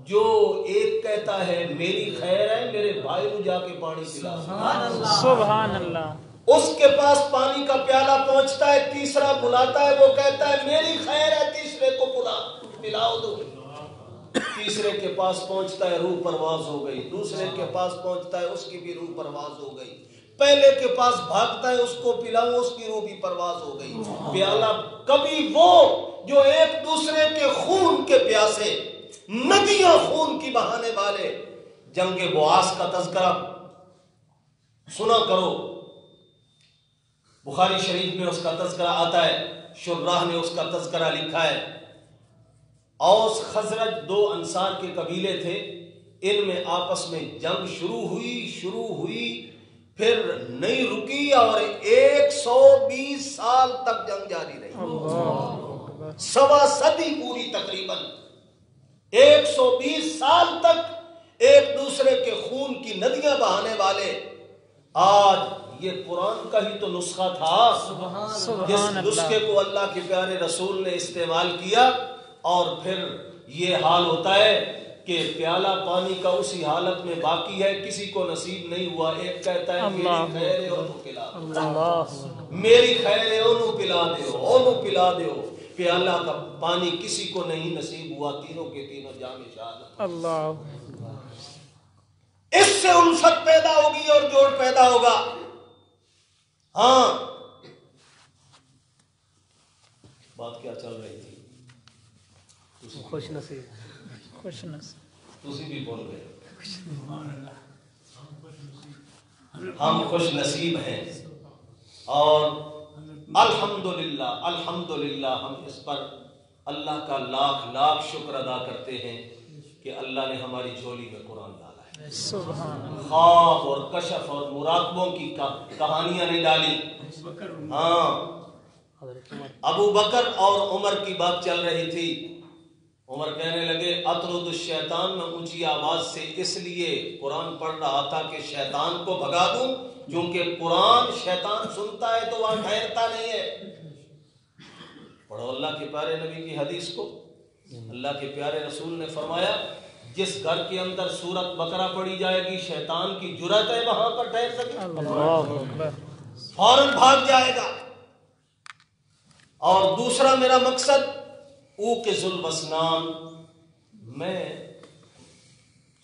جو ایک کہتا ہے میری خیر ہے میرے بھائی کو جا کے پانی پلا، سبحان اللہ، اس کے پاس پانی کا پیالہ پہنچتا ہے، تیسرا بلاتا ہے، وہ کہتا ہے میری خیر ہے، تیسرے کو پلاؤ دو، تیسرے کے پاس پہنچتا ہے، روح پرواز ہو گئی، دوسرے کے پاس پہنچتا ہے، اس کی بھی روح پرواز ہو گئی، پہلے کے پاس بھاگتا ہے، اس کو پلاؤ، اس کی روح بھی پرواز ہو گئی۔ پیالہ کبھی وہ جو ایک دوسرے کے خون کے پیاسے، ندیاں خون کی بہانے والے، جنگ بعاث کا تذکرہ سنا کرو، بخاری شریف میں اس کا تذکرہ آتا ہے، شراح نے اس کا تذکرہ لکھا ہے۔ اوس خزرج دو انصار کے قبیلے تھے، ان میں آپس میں جنگ شروع ہوئی پھر نہیں رکی اور 120 سال تک جنگ جاری رہی، سوا صدی پوری تقریباً 120 سال تک ایک دوسرے کے خون کی ندیاں بہانے والے۔ آج یہ قرآن کا ہی تو نسخہ تھا، جس نسخے کو اللہ کے پیارے رسول نے استعمال کیا، اور پھر یہ حال ہوتا ہے کہ پیالہ پانی کا اسی حالت میں باقی ہے، کسی کو نصیب نہیں ہوا، ایک کہتا ہے میری خیر ہے انہوں پلا دو، میری خیر ہے انہوں پلا دیو، پیالہ کا پانی کسی کو نہیں نصیب ہوا، تینوں کے تینوں جامع شہادت۔ اللہ، اس سے الفت پیدا ہوگی اور جوڑ پیدا ہوگا۔ ہاں، بات کیا چل رہی تھی؟ خوش نصیب، تسی بھی بول گئے، ہم خوش نصیب ہیں، اور الحمدللہ ہم اس پر اللہ کا لاکھ لاکھ شکر ادا کرتے ہیں کہ اللہ نے ہماری جھولی میں قرآن ڈالا ہے، خواب اور کشف اور مراقبوں کی کہانیاں نہیں ڈالی۔ ہاں، ابو بکر اور عمر کی بات چل رہی تھی، عمر کہنے لگے اطرد الشیطان، میں اونچی آواز سے اس لیے قرآن پڑھ رہا تھا کہ شیطان کو بھگا دوں، کیونکہ قرآن شیطان سنتا ہے تو وہاں ٹھہرتا نہیں ہے۔ پڑھو اللہ کے پیارے نبی کی حدیث کو، اللہ کے پیارے رسول نے فرمایا جس گھر کے اندر سورت بقرہ پڑھی جائے گی شیطان کی جرأت ہے وہاں پر ٹھہر سکے، فوراً بھاگ جائے گا۔ اور دوسرا میرا مقصد اوقظ الوسنان، میں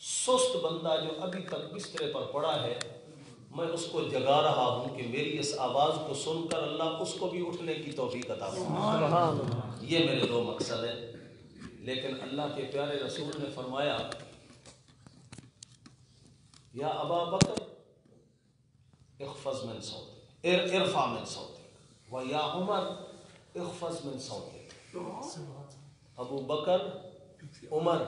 سست بندہ جو ابھی تک بسترے پر پڑا ہے، میں اس کو جگا رہا ہوں کہ میری اس آواز کو سن کر اللہ اس کو بھی اٹھنے کی توفیق عطا فرمائے۔ یہ میرے دو مقصد ہیں۔ لیکن اللہ کے پیارے رسول نے فرمایا یا ابا بکر اخفض من صوتک، ارفع من صوتک، و یا عمر اخفض من صوتک۔ ابو بکر، عمر،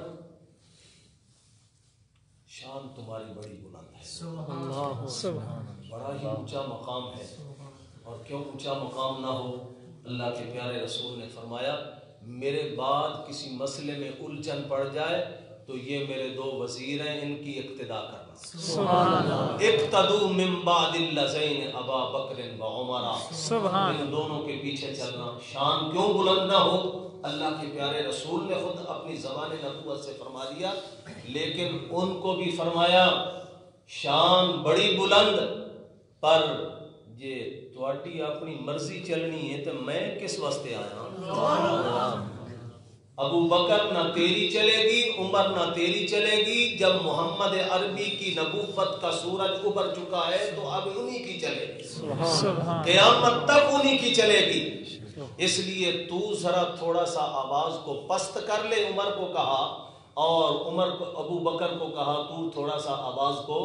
شان تمہاری بڑی بلند ہے، بڑا ہی اونچا مقام ہے، اور کیوں اونچا مقام نہ ہو؟ اللہ کے پیارے رسول نے فرمایا میرے بعد کسی مسئلے میں الجھن پڑ جائے تو یہ میرے دو وزیر ہیں، ان کی اقتدا کرنا، اقتدوا من بعد اللذین ابا بکر و عمر، ان دونوں کے پیچھے چلنا۔ شان کیوں بلند نہ ہو؟ اللہ کے پیارے رسول نے خود اپنی زبان نبوت سے فرما دیا، لیکن ان کو بھی فرمایا شان بڑی بلند، پر یہ تواڈی اپنی مرضی چلنی ہے تو میں کس واسطے آیا؟ ابو بکر نہ تیری چلے گی، عمر نہ تیری چلے گی، جب محمد عربی کی نبوت کا سورج ابھر چکا ہے تو اب انہی کی چلے گی، قیامت تک انہی کی چلے گی۔ اس لیے تو ذرا تھوڑا سا آواز کو پست کر لے، عمر کو کہا، اور عمر کو ابو بکر کو کہا تو تھوڑا سا آواز کو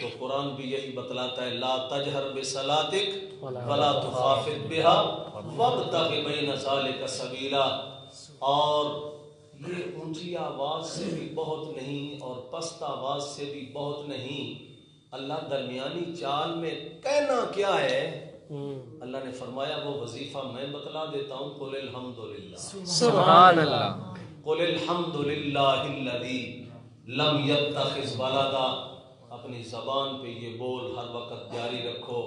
تو قرآن بھی یہی بتلاتا ہے لا تجہر بصلاتک ولا تخافت بها وابتغ بین ذلک سبیلا۔ اور یہ اونچی آواز سے بھی بہت نہیں اور پست آواز سے بھی بہت نہیں، اللہ درمیانی چال میں کہنا کیا ہے؟ اللہ نے فرمایا وہ وظیفہ میں بتلا دیتا ہوں، قل الحمدللہ، سبحان اللہ، قل الحمدللہ الذی لم یتخذ ولدا، اپنی زبان پہ یہ بول ہر وقت جاری رکھو،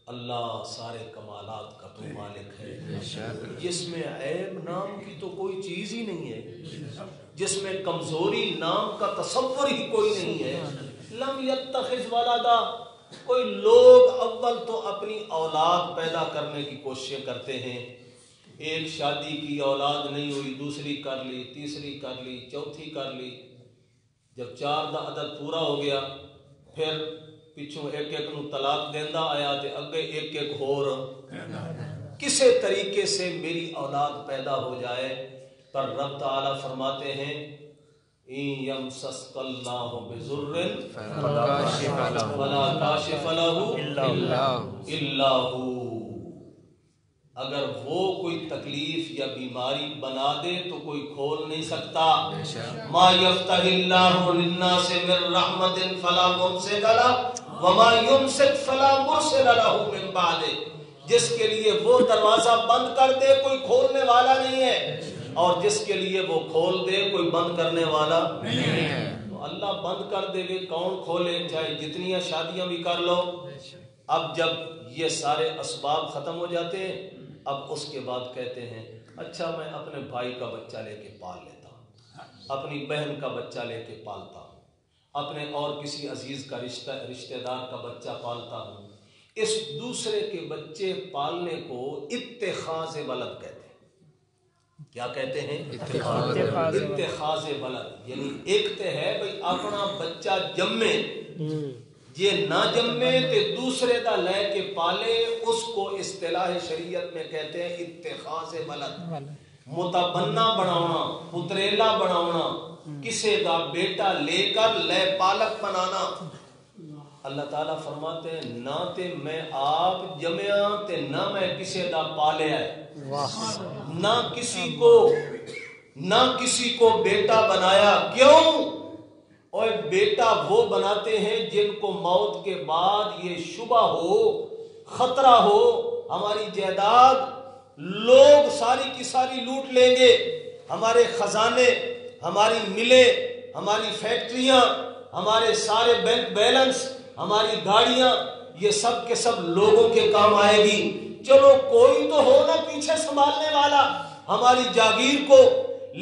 اللہ سارے کمالات کا تو مالک ہے، جس میں عیب نام کی تو کوئی چیز ہی نہیں ہے۔ جس میں کمزوری نام کا تصور ہی کوئی نہیں ہے. لم یتخذ ولدا. کوئی لوگ اول تو اپنی اولاد پیدا کرنے کی کوششیں کرتے ہیں. ایک شادی کی اولاد نہیں ہوئی، دوسری کر لی، تیسری کر لی، چوتھی کر لی. جب 4 دا عدد پورا ہو گیا پھر پچھوں ایک ایک نو طلاق دیندا آیا تے اگے ایک ایک ہور. کسے طریقے سے میری اولاد پیدا ہو جائے. پر رب تعالی فرماتے ہیں ان یمسسک اللہ بضر فلا کاشف له الا هو. اگر وہ کوئی تکلیف یا بیماری بنا دے تو کوئی کھول نہیں سکتا. ما یفتح اللہ للناس من رحمت فلا ممسک لہ وما یمسک فلا مرسل لہ من بعدہ. جس کے لیے وہ دروازہ بند کر دے کوئی کھولنے والا نہیں ہے، اور جس کے لیے وہ کھول دے کوئی بند کرنے والا نہیں ہے. تو اللہ بند کر دے گے کون کھولے؟ چاہے جتنی شادیاں بھی کر لو. اب جب یہ سارے اسباب ختم ہو جاتے ہیں اب اس کے بعد کہتے ہیں اچھا میں اپنے بھائی کا بچہ لے کے پال لیتا ہوں، اپنی بہن کا بچہ لے کے پالتا ہوں، اپنے اور کسی عزیز کا رشتہ دار کا بچہ پالتا ہوں. اس دوسرے کے بچے پالنے کو اتخاذ ولد کہتے ہیں. کیا کہتے ہیں؟ اتخاذ ولد. یعنی ایک تے ہے بھئی اپنا بچہ جمے، یہ نہ جمے تے دوسرے دا لے کے پالے، اس کو اصطلاح شریعت میں کہتے ہیں اتخاذ ولد. متبنہ بناونا، پتریلا بناونا، کسے دا بیٹا لے کر لے پالک بنانا. اللہ تعالیٰ فرماتے ہیں نہ تے میں آپ جمعیا تے نہ میں کسے دا پالیا ہے، نہ کسی کو بیٹا بنایا. کیوں؟ اور بیٹا وہ بناتے ہیں جن کو موت کے بعد یہ شبہ ہو، خطرہ ہو ہماری جائیداد لوگ ساری کی ساری لوٹ لیں گے، ہمارے خزانے، ہماری ملیں، ہماری فیکٹریاں، ہمارے سارے بینک بیلنس، ہماری گاڑیاں، یہ سب کے سب لوگوں کے کام آئے گی. چلو کوئی تو ہو نا پیچھے سنبھالنے والا ہماری جاگیر کو.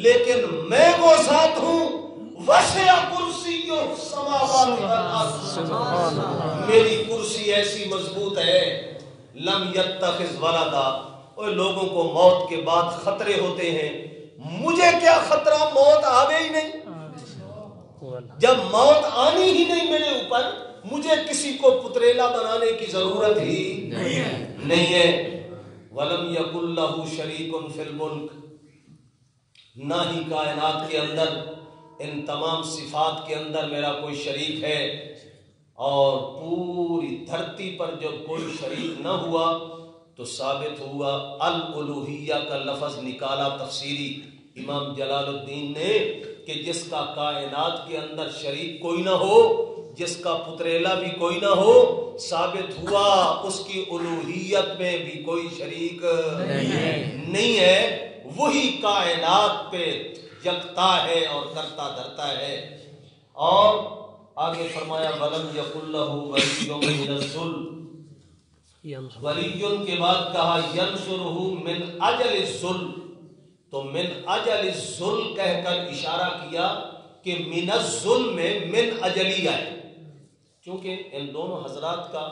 لیکن میں وہ ذات ہوں وسع کرسی السماوات والارض. میری کرسی ایسی مضبوط ہے. لم یتخذ ولدا. اور لوگوں کو موت کے بعد خطرے ہوتے ہیں، مجھے کیا خطرہ؟ موت آوے ہی نہیں. جب موت آنی ہی نہیں میرے اوپر، مجھے کسی کو پتریلا بنانے کی ضرورت ہی نہیں ہے. وَلَمْ يَكُنْ لَهُ شَرِيكٌ فِي الْمُلْكِ. نہ ہی کائنات کے اندر ان تمام صفات کے اندر میرا کوئی شریک ہے. اور پوری دھرتی پر جب کوئی شریک نہ ہوا تو ثابت ہوا الالوہیہ کا لفظ نکالا تفسیری امام جلال الدین نے کہ جس کا کائنات کے اندر شریک کوئی نہ ہو، جس کا پتریلا بھی کوئی نہ ہو، ثابت ہوا اس کی الوہیت میں بھی کوئی شریک نہیں ہے. وہی کائنات پہ یکتا ہے اور کرتا دھرتا ہے. اور آگے فرمایا وَلَمْ يَكُنْ لَهُ وَلِيٌّ مِّنَ الذُّلِّ. ولیٌ کے بعد کہا يَنْصُرُهُ مِنْ أَجَلِ الذُّلِّ. تو من اجل الذل کہہ کر اشارہ کیا کہ من الذل میں من اجلیہ ہے. چونکہ ان دونوں حضرات کا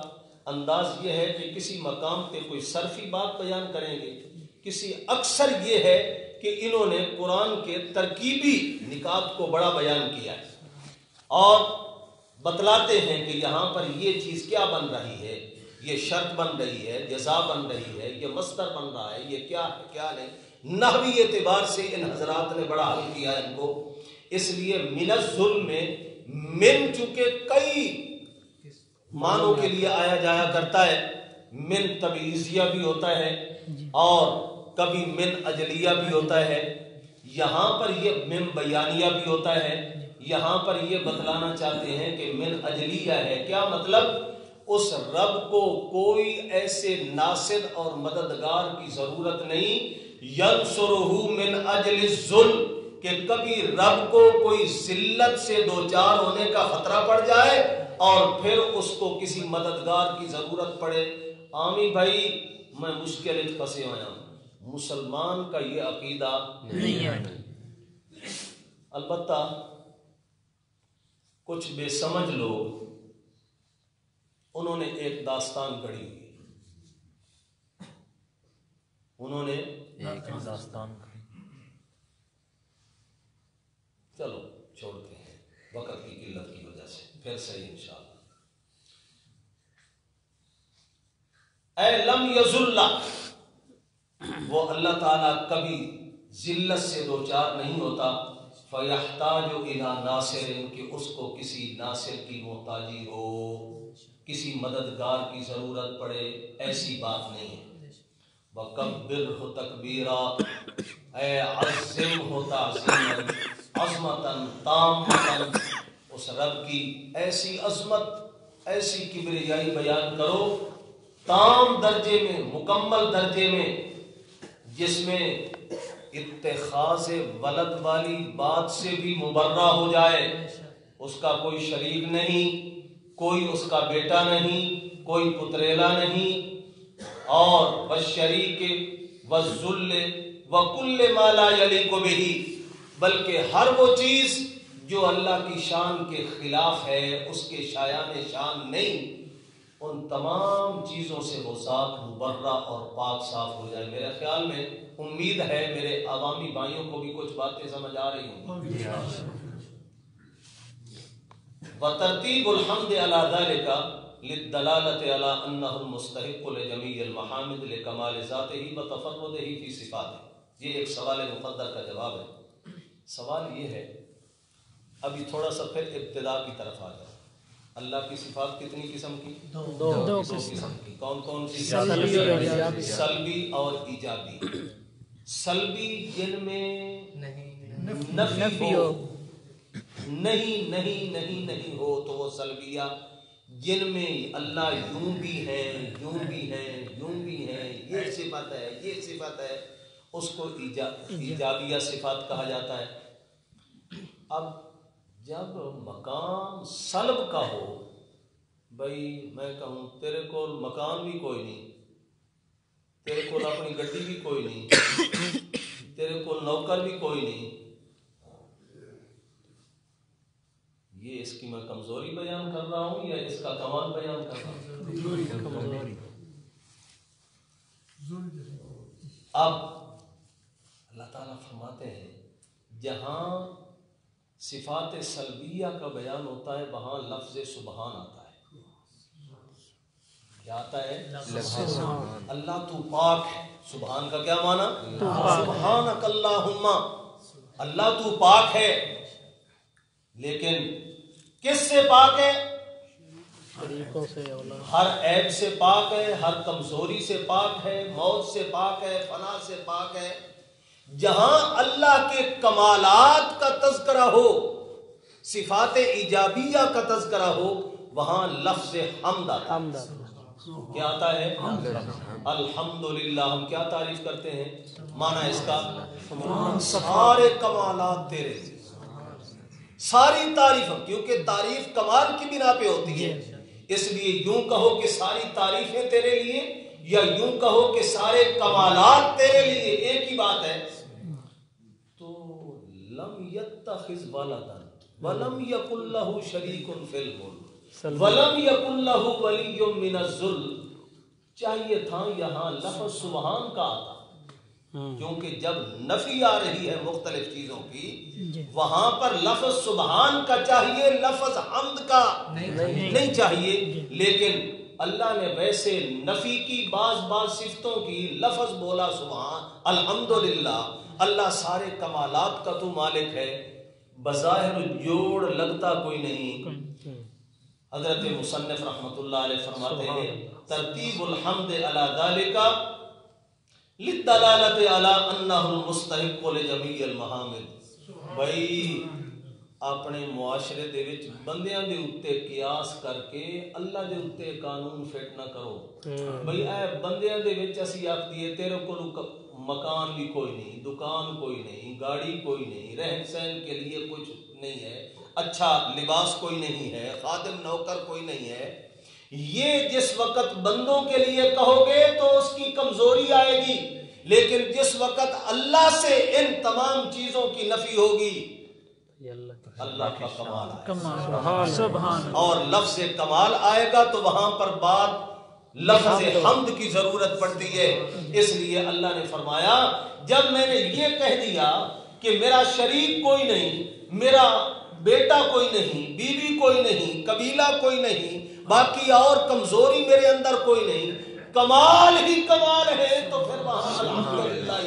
انداز یہ ہے کہ کسی مقام پہ کوئی صرفی بات بیان کریں گے، کسی اکثر یہ ہے کہ انہوں نے قرآن کے ترکیبی نکات کو بڑا بیان کیا ہے اور بتلاتے ہیں کہ یہاں پر یہ چیز کیا بن رہی ہے، یہ شرط بن رہی ہے، جزا بن رہی ہے، یہ مصدر بن رہا ہے، یہ کیا ہے کیا نہیں. نحوی اعتبار سے ان حضرات نے بڑا حل کیا ان کو. اس لیے من الظلم میں من چونکہ کئی معنوں کے لیے آیا جایا کرتا ہے، من تبعیضیہ بھی ہوتا ہے اور کبھی من اجلیہ بھی ہوتا ہے. یہاں پر یہ من بیانیہ بھی ہوتا ہے. یہاں پر یہ بتلانا چاہتے ہیں کہ من اجلیہ ہے. کیا مطلب؟ اس رب کو کوئی ایسے ناصر اور مددگار کی ضرورت نہیں. ینصرہ من اجل الذل کہ کبھی رب کو کوئی ذلت سے دوچار ہونے کا خطرہ پڑ جائے اور پھر اس کو کسی مددگار کی ضرورت پڑے. عامی بھائی میں مشکل پھنسے ہوا ہوں. مسلمان کا یہ عقیدہ نہیں ہے. البتہ کچھ بے سمجھ لوگ انہوں نے ایک داستان گڑھی ہوئی، انہوں نے ایک داستان گڑھی. چلو چھوڑتے ہیں وقت کی قلت کی وجہ سے، پھر صحیح انشاءاللہ. اے لم یذل، وہ اللہ تعالیٰ کبھی ذلت سے دوچار نہیں ہوتا. فیحتاج الی ناصر، کہ اس کو کسی ناصر کی محتاجی ہو، کسی مددگار کی ضرورت پڑے، ایسی بات نہیں ہے. وَكَبِّرْهُ تَكْبِيرًا، اے عظمہ تعظیما، عظمتاً تامۃ، اس رب کی ایسی عظمت، ایسی کبریائی بیان کرو تام درجے میں، مکمل درجے میں، جس میں اتخاذ ولد والی بات سے بھی مبرہ ہو جائے. اس کا کوئی شریک نہیں، کوئی اس کا بیٹا نہیں، کوئی پتریلا نہیں. اور والشریک والذل وکل ما لا یلیق بہ، بلکہ ہر وہ چیز جو اللہ کی شان کے خلاف ہے، اس کے شایان شان نہیں، ان تمام چیزوں سے وہ ذات مبرہ اور پاک صاف ہو جائے. میرے خیال میں، امید ہے میرے عوامی بھائیوں کو بھی کچھ باتیں سمجھ آ رہی ہوں. وترتیب الحمد علی ذلک للدلالۃ علی انہ المستحق لجمیع المحامد لکمال ذاتہ وتفردہ فی صفاتہ. یہ ایک سوال مقدر کا جواب ہے. سوال یہ ہے، ابھی تھوڑا سا پھر ابتدا کی طرف آ جائے. اللہ کی صفات کتنی قسم کی؟ دو قسم کی. کون کون سی؟ سلبی اور ایجابی. سلبی جن میں نفی ہو، نہیں نہیں نہیں نہیں ہو تو وہ سلبیہ. جن میں اللہ یوں بھی ہے، یوں بھی ہے، یوں بھی ہے، یہ صفت ہے، یہ صفت ہے، اس کو ایجابیہ صفات کہا جاتا ہے. اب جب مقام سلب کا ہو، بھائی میں کہوں تیرے کو مکان بھی کوئی نہیں، تیرے کو اپنی گڈی بھی کوئی نہیں، تیرے کو نوکر بھی کوئی نہیں، یہ اس کی میں کمزوری بیان کر رہا ہوں یا اس کا کمال بیان کر رہا ہوں؟ اب اللہ تعالیٰ فرماتے ہیں جہاں صفات سلبیہ کا بیان ہوتا ہے وہاں لفظ سبحان آتا ہے. کیا آتا ہے؟ اللہ تو پاک ہے. سبحان کا کیا معنی؟ سبحانک اللہم، اللہ تو پاک ہے. لیکن کس سے پاک ہے؟ ہر عیب سے پاک ہے، ہر کمزوری سے پاک ہے، موت سے پاک ہے، فنا سے پاک ہے. جہاں اللہ کے کمالات کا تذکرہ ہو، صفات ایجابیہ کا تذکرہ ہو، وہاں لفظ حمد آتا ہے. کیا آتا ہے؟ الحمدللہ. ہم کیا تعریف کرتے ہیں؟ معنی اس کا سارے کمالات تیرے، ساری تعریف، کیونکہ تعریف کمال کی بنا پہ ہوتی ہے، اس لیے یوں کہو کہ ساری تعریفیں تیرے لیے، یا یوں کہو کہ سارے کمالات تیرے لیے، ایک ہی بات ہے. لم يتخذ ولدا ولم يكن له شريك في الملك ولم يكن له ولي من الذل. چاہیے تھا یہاں لفظ سبحان کا آتا، کیونکہ جب نفی آ رہی ہے مختلف چیزوں کی، وہاں پر لفظ سبحان کا چاہیے، لفظ حمد کا نہیں چاہیے. لیکن اللہ نے ویسے نفی کی بعض صفتوں کی لفظ بولا سبحان، الحمدللہ. اللہ سارے کمالات کا تو مالک ہے، بظاہر جوڑ لگتا کوئی نہیں. حضرت مصنف رحمۃ اللہ علیہ فرماتے ہیں ترتیب الحمد علی ذالک للدلالۃ علی انہ المستحق لجمیع المحامد. بھائی اپنے معاشرے دے وچ بندیاں دے اوتے قیاس کر کے اللہ دے اوتے قانون فٹ نہ کرو. بھئی اے بندیاں دے وچ اسی آکھ دیے تیرے کو مکان بھی کوئی نہیں، دکان کوئی نہیں، گاڑی کوئی نہیں، رہن سہن کے لیے کچھ نہیں ہے، اچھا لباس کوئی نہیں ہے، خادم نوکر کوئی نہیں ہے. یہ جس وقت بندوں کے لیے کہو گے تو اس کی کمزوری آئے گی، لیکن جس وقت اللہ سے ان تمام چیزوں کی نفی ہوگی، اللہ کا کمال آئے سبحان اور لفظ کمال آئے گا تو وہاں پر بات لفظ حمد کی ضرورت پڑتی ہے. اس لیے اللہ نے فرمایا جب میں نے یہ کہہ دیا کہ میرا شریک کوئی نہیں، میرا بیٹا کوئی نہیں، بیوی کوئی نہیں، قبیلہ کوئی نہیں، باقی اور کمزوری میرے اندر کوئی نہیں، کمال ہی کمال ہے، تو پھر وہاں الحمدللہ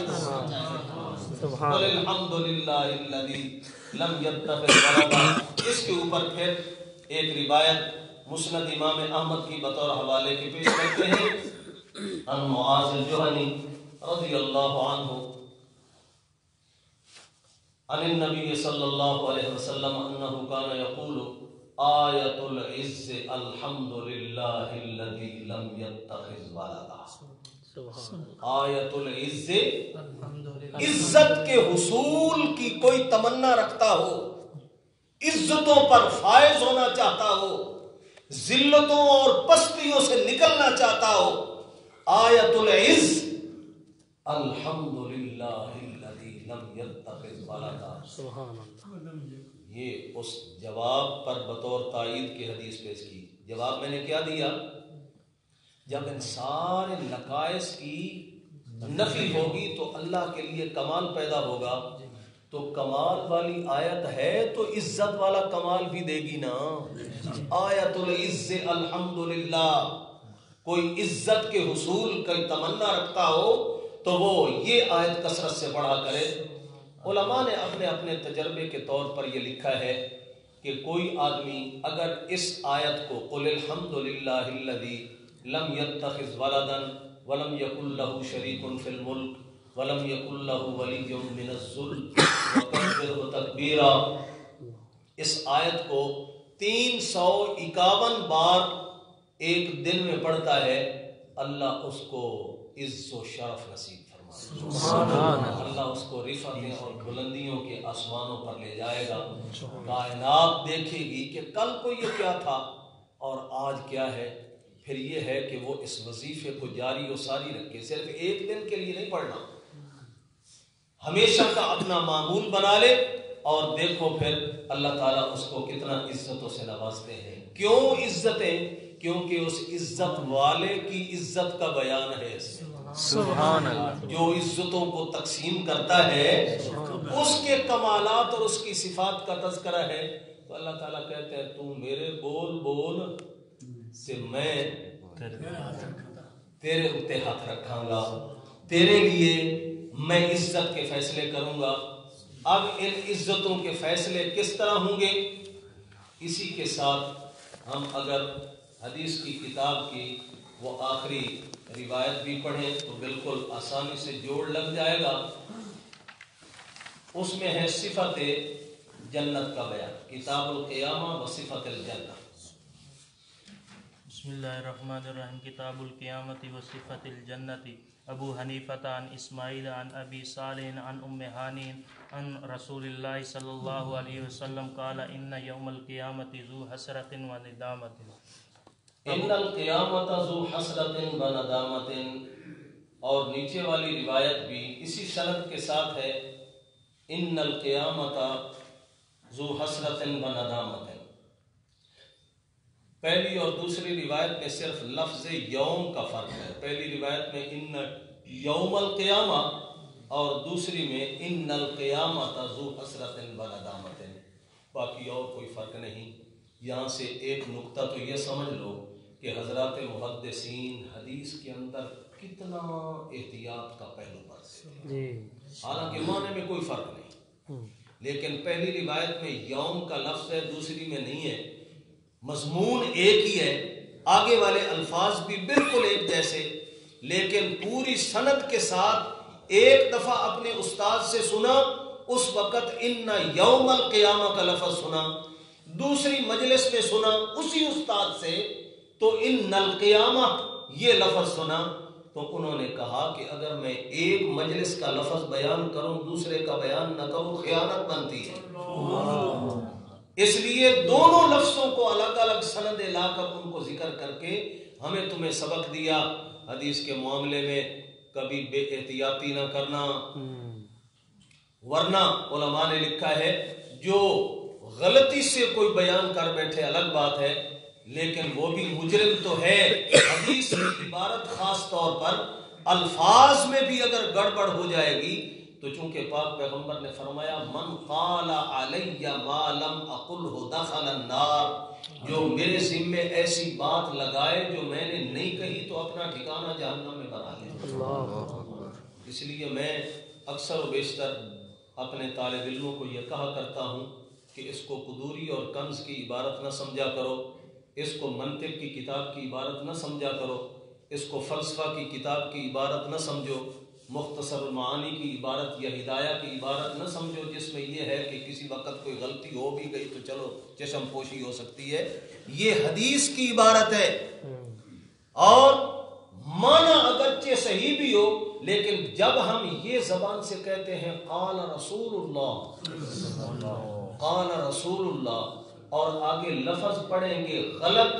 قل الحمدللہ الذی لم یتخذ ولدا. اس کے اوپر پھر ایک روایت مسند امام احمد کی بطور حوالے کے پیش کرتے ہیں. ان معاذ الجہنی رضی اللہ عنہ عن النبی صلی اللہ علیہ وسلم انہ کان یقول آیت العز الحمد للہ الذی لم یتخذ ولدا. آیت العز عزت کے حصول کی کوئی تمنا رکھتا ہو، عزتوں پر فائز ہونا چاہتا ہو، ذلتوں اور پستیوں سے نکلنا چاہتا ہو، آیت العز الحمدللہ الذی لم یتخذ ولدا. یہ اس جواب پر بطور تائید کی حدیث پیش کی. جواب میں نے کیا دیا؟ جب ان سارے نقائص کی نفی ہوگی تو اللہ کے لیے کمال پیدا ہوگا، تو کمال والی آیت ہے تو عزت والا کمال بھی دے گی نا. آیت العز الحمدللہ. کوئی عزت کے حصول کی تمنا رکھتا ہو تو وہ یہ آیت کثرت سے پڑھا کرے. علماء نے اپنے اپنے تجربے کے طور پر یہ لکھا ہے کہ کوئی آدمی اگر اس آیت کو قل الحمدللہ الذی لم یتخذ ولدا ولم یکن لہ شریک فی الملک ولم یکن لہ ولی من الذل وکبرہ تکبیرا، اس آیت کو 351 بار ایک دن میں پڑھتا ہے، اللہ اس کو عز و شرف نصیب فرمائے. اللہ اس کو رفعتیں اور بلندیوں کے آسمانوں پر لے جائے گا. کائنات دیکھے گی کہ کل کو یہ کیا تھا اور آج کیا ہے. پھر یہ ہے کہ وہ اس وظیفے کو جاری و ساری رکھے، صرف ایک دن کے لیے نہیں پڑھنا، ہمیشہ کا اپنا معمول بنا لے. اور دیکھو پھر اللہ تعالیٰ اس کو کتنا عزتوں سے نوازتے ہیں. کیوں عزتیں؟ کیونکہ اس عزت والے کی عزت کا بیان ہے. سبحان اللہ. جو عزتوں کو تقسیم کرتا ہے اس کے کمالات اور اس کی صفات کا تذکرہ ہے. تو اللہ تعالیٰ کہتے ہیں تو میرے بول بول سے میں تیرے اوپر ہاتھ رکھاں گا، تیرے لیے میں عزت کے فیصلے کروں گا. اب ان عزتوں کے فیصلے کس طرح ہوں گے؟ اسی کے ساتھ ہم اگر حدیث کی کتاب کی وہ آخری روایت بھی پڑھیں تو بالکل آسانی سے جوڑ لگ جائے گا. اس میں ہے صفت جنت کا بیان، کتاب القیامہ و صفت الجنہ. بسم اللہ الرحمن الرحیم. کتاب القیامت و صفت الجنت. ابو حنیفہ عن اسماعیل عن ابی صالح عن ام ہانی عن رسول اللہ صلی اللہ علیہ وسلم قال ان یوم القیامت ذو حسرت و ندامت. ان القیامت ذو حسرت و ندامت. اور نیچے والی روایت بھی اسی سند کے ساتھ ہے ان القیامت ذو حسرت و ندامت. پہلی اور دوسری روایت میں صرف لفظ یوم کا فرق ہے. پہلی روایت میں ان یوم القیامہ اور دوسری میں ان القیامت ذو حسرت و ندامت. باقی اور کوئی فرق نہیں. یہاں سے ایک نقطہ تو یہ سمجھ لو کہ حضرات محدثین حدیث کے اندر کتنا احتیاط کا پہلو برتے ہیں. حالانکہ معنی میں کوئی فرق نہیں، لیکن پہلی روایت میں یوم کا لفظ ہے، دوسری میں نہیں ہے. مضمون ایک ہی ہے، آگے والے الفاظ بھی بالکل ایک جیسے، لیکن پوری سند کے ساتھ ایک دفعہ اپنے استاد سے سنا اس وقت ان یوم القیامہ کا لفظ سنا، دوسری مجلس میں سنا اسی استاد سے تو ان القیامہ یہ لفظ سنا. تو انہوں نے کہا کہ اگر میں ایک مجلس کا لفظ بیان کروں دوسرے کا بیان نہ کروں خیانت بنتی ہے. اس لیے دونوں لفظوں کو الگ الگ سند لا کر ان کو ذکر کر کے ہمیں تمہیں سبق دیا حدیث کے معاملے میں کبھی بے احتیاطی نہ کرنا. ورنہ علماء نے لکھا ہے جو غلطی سے کوئی بیان کر بیٹھے الگ بات ہے، لیکن وہ بھی مجرم تو ہے۔ حدیث کی عبارت خاص طور پر الفاظ میں بھی اگر گڑبڑ ہو جائے گی تو چونکہ پاک پیغمبر نے فرمایا من قال علی ما لم اقلہ دخل النار، جو میرے ذمے ایسی بات لگائے جو میں نے نہیں کہی تو اپنا ٹھکانہ جہنم میں بنا لے۔ اس لیے میں اکثر و بیشتر اپنے طالب علموں کو یہ کہا کرتا ہوں کہ اس کو قدوری اور کنز کی عبارت نہ سمجھا کرو، اس کو منطق کی کتاب کی عبارت نہ سمجھا کرو، اس کو فلسفہ کی کتاب کی عبارت نہ سمجھو، مختصر المعانی کی عبارت یا ہدایہ کی عبارت نہ سمجھو جس میں یہ ہے کہ کسی وقت کوئی غلطی ہو بھی گئی تو چلو چشم پوشی ہو سکتی ہے۔ یہ حدیث کی عبارت ہے، اور معنی اگرچہ صحیح بھی ہو، لیکن جب ہم یہ زبان سے کہتے ہیں قال رسول اللہ، قال رسول اللہ، اور آگے لفظ پڑھیں گے غلط،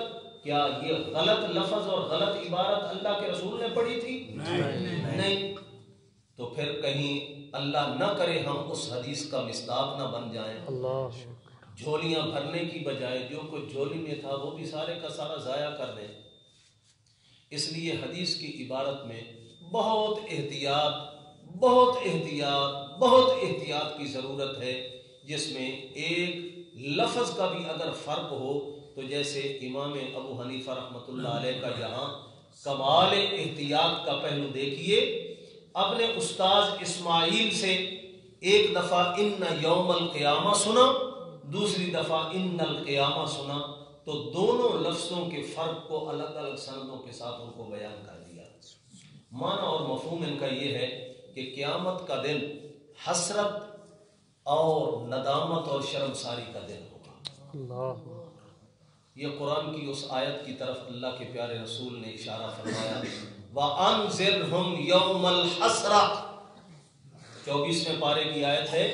کیا یہ غلط لفظ اور غلط عبارت اللہ کے رسول نے پڑھی تھی؟ نہیں۔ تو پھر کہیں اللہ نہ کرے ہم اس حدیث کا مصداق نہ بن جائیں، جھولیاں بھرنے کی بجائے جو کچھ جھولی میں تھا وہ بھی سارے کا سارا ضائع کر دیں۔ اس لیے حدیث کی عبارت میں بہت احتیاط کی ضرورت ہے، جس میں ایک لفظ کا بھی اگر فرق ہو تو جیسے امام ابو حنیفہ رحمۃ اللہ علیہ کا یہاں کمال احتیاط کا پہلو دیکھیے، اپنے استاذ اسماعیل سے ایک دفعہ ان یوم القیامہ سنا، دوسری دفعہ ان القیامہ سنا، تو دونوں لفظوں کے فرق کو الگ الگ سندوں کے ساتھ ان کو بیان کر دیا۔ معنی اور مفہوم ان کا یہ ہے کہ قیامت کا دن حسرت اور ندامت اور شرمساری کا دن ہوگا۔ یہ قرآن کی اس آیت کی طرف اللہ کے پیارے رسول نے اشارہ فرمایا، وَأَنذِرْهُمْ يَوْمَ الْحَسْرَةِ، 24ویں پارے کی آیت ہے،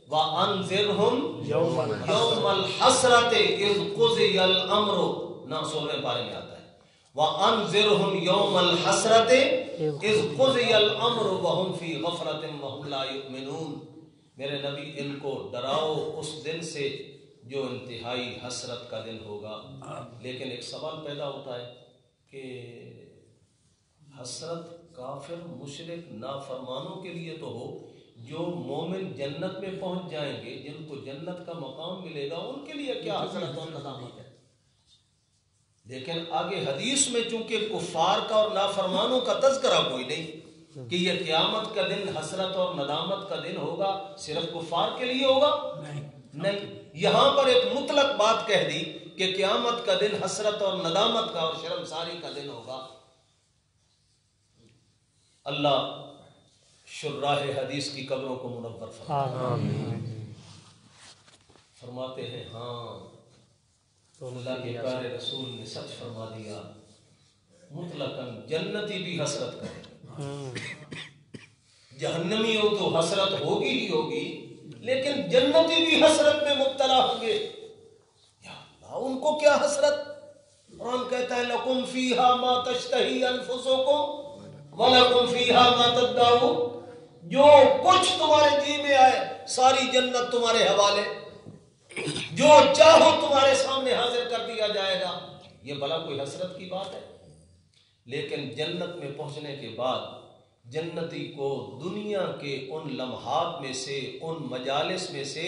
وَأَنذِرْهُمْ يَوْمَ الْحَسْرَةِ إِذْ قُضِيَ الْأَمْرُ، 16ویں پارے میں آتا ہے، وَأَنذِرْهُمْ يَوْمَ الْحَسْرَةِ إِذْ قُضِيَ الْأَمْرُ وَهُمْ فِي غَفْلَةٍ وَهُمْ لَا يُؤْمِنُونَ۔ میرے نبی ان کو ڈراؤ اس دن سے جو انتہائی حسرت کا دن ہوگا۔ لیکن ایک سوال پیدا ہوتا ہے کہ حسرت کافر مشرک نافرمانوں کے لیے تو ہو، جو مومن جنت میں پہنچ جائیں گے، جن کو جنت کا مقام ملے گا، ان کے لیے کیا حسرت اور ندامت ہے؟ لیکن آگے حدیث میں چونکہ کفار کا اور نافرمانوں کا تذکرہ کوئی نہیں کہ یہ قیامت کا دن حسرت اور ندامت کا دن ہوگا، صرف کفار کے لیے ہوگا، نہیں، یہاں پر ایک مطلق بات کہہ دی کہ قیامت کا دن حسرت اور ندامت کا اور شرمساری کا دن ہوگا۔ اللہ شراح حدیث کی قبروں کو منور فرمائے۔ فرماتے ہیں ہاں اللہ کے پیارے رسول نے سچ فرما دیا، مطلقاً جنتی بھی حسرت کرے، جہنمی ہو تو حسرت ہوگی ہی ہوگی، لیکن جنتی بھی حسرت میں مبتلا ہوں گے۔ یا اللہ، ان کو کیا حسرت؟ قرآن کہتا ہے لَكُمْ فِيهَا مَا تَشْتَهِي أَنفُسُكُمْ وَلَكُمْ فِيهَا مَا تَدَّعُونَ، جو کچھ تمہارے جی میں آئے ساری جنت تمہارے حوالے، جو چاہو تمہارے سامنے حاضر کر دیا جائے گا۔ یہ بھلا کوئی حسرت کی بات ہے؟ لیکن جنت میں پہنچنے کے بعد جنتی کو دنیا کے ان لمحات میں سے، ان مجالس میں سے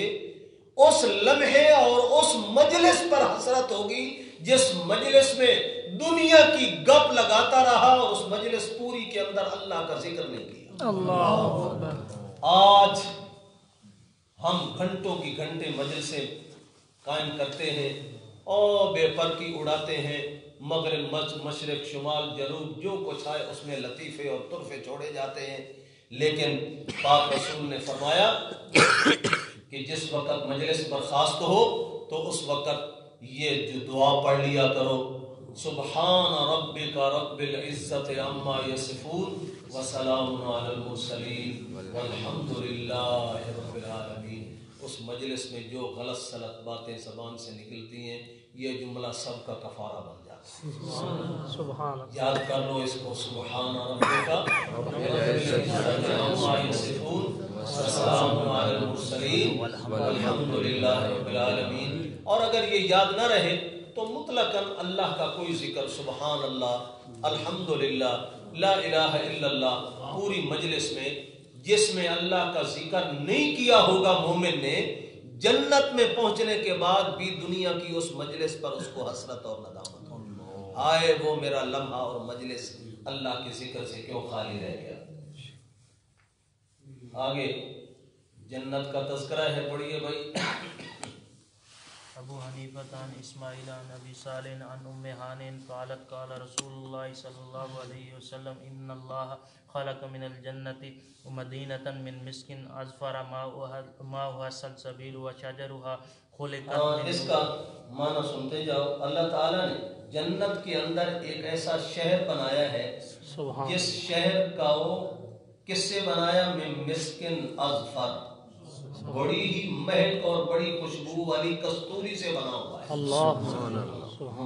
اس لمحے اور اس مجلس پر حسرت ہوگی جس مجلس میں دنیا کی گپ لگاتا رہا اور اس مجلس پوری کے اندر اللہ کا ذکر نہیں کیا۔ اللہ، آج ہم گھنٹوں کی گھنٹے مجلسیں قائم کرتے ہیں اور بے پرکی اڑاتے ہیں، مغرب مشرق شمال جنوب جو کچھ آئے اس میں لطیفے اور طرفے چھوڑے جاتے ہیں، لیکن پاک رسول نے فرمایا کہ جس وقت مجلس برخاست ہو تو اس وقت یہ جو دعا پڑھ لیا کرو، سبحان ربک رب العزت عما یصفون وسلام علی المرسلین والحمد للہ رب العالمین۔ اس مجلس میں جو غلط سلط باتیں زبان سے نکلتی ہیں یہ جملہ سب کا کفارہ بن جاتا ہے. سبحان یاد کر لو اس کو. سبحان ربک عما یصفون وسلام علی المرسلین والحمد للہ رب العالمین. اور اگر یہ یاد نہ رہے تو مطلقاً اللہ کا کوئی ذکر سبحان اللہ الحمدللہ لا الہ الا اللہ پوری مجلس میں جس میں اللہ کا ذکر نہیں کیا ہوگا مومن نے جنت میں پہنچنے کے بعد بھی دنیا کی اس مجلس پر اس کو حسرت اور ندامت ہو. آئے وہ میرا لمحہ اور مجلس اللہ کے ذکر سے کیوں خالی رہ گیا. آگے جنت کا تذکرہ ہے, پڑھیے بھائی. ابو حنیفہ عن اسماعیل عن ابی صالح عن ام ہانٍ قالت قال رسول اللہ صلی اللہ علیہ وسلم ان اللہ خلق من الجنت مدینة من مسک اظفر ماؤها سلسبیل وشجرها خلقت من. اس کا معنی سنتے جاؤ. اللہ تعالیٰ نے جنت کے اندر ایک ایسا شہر بنایا ہے جس شہر کا وہ کس سے بنایا؟ من مسکن اظفر, بڑی ہی مہک اور بڑی خوشبو والی کستوری سے بنا ہوا ہے.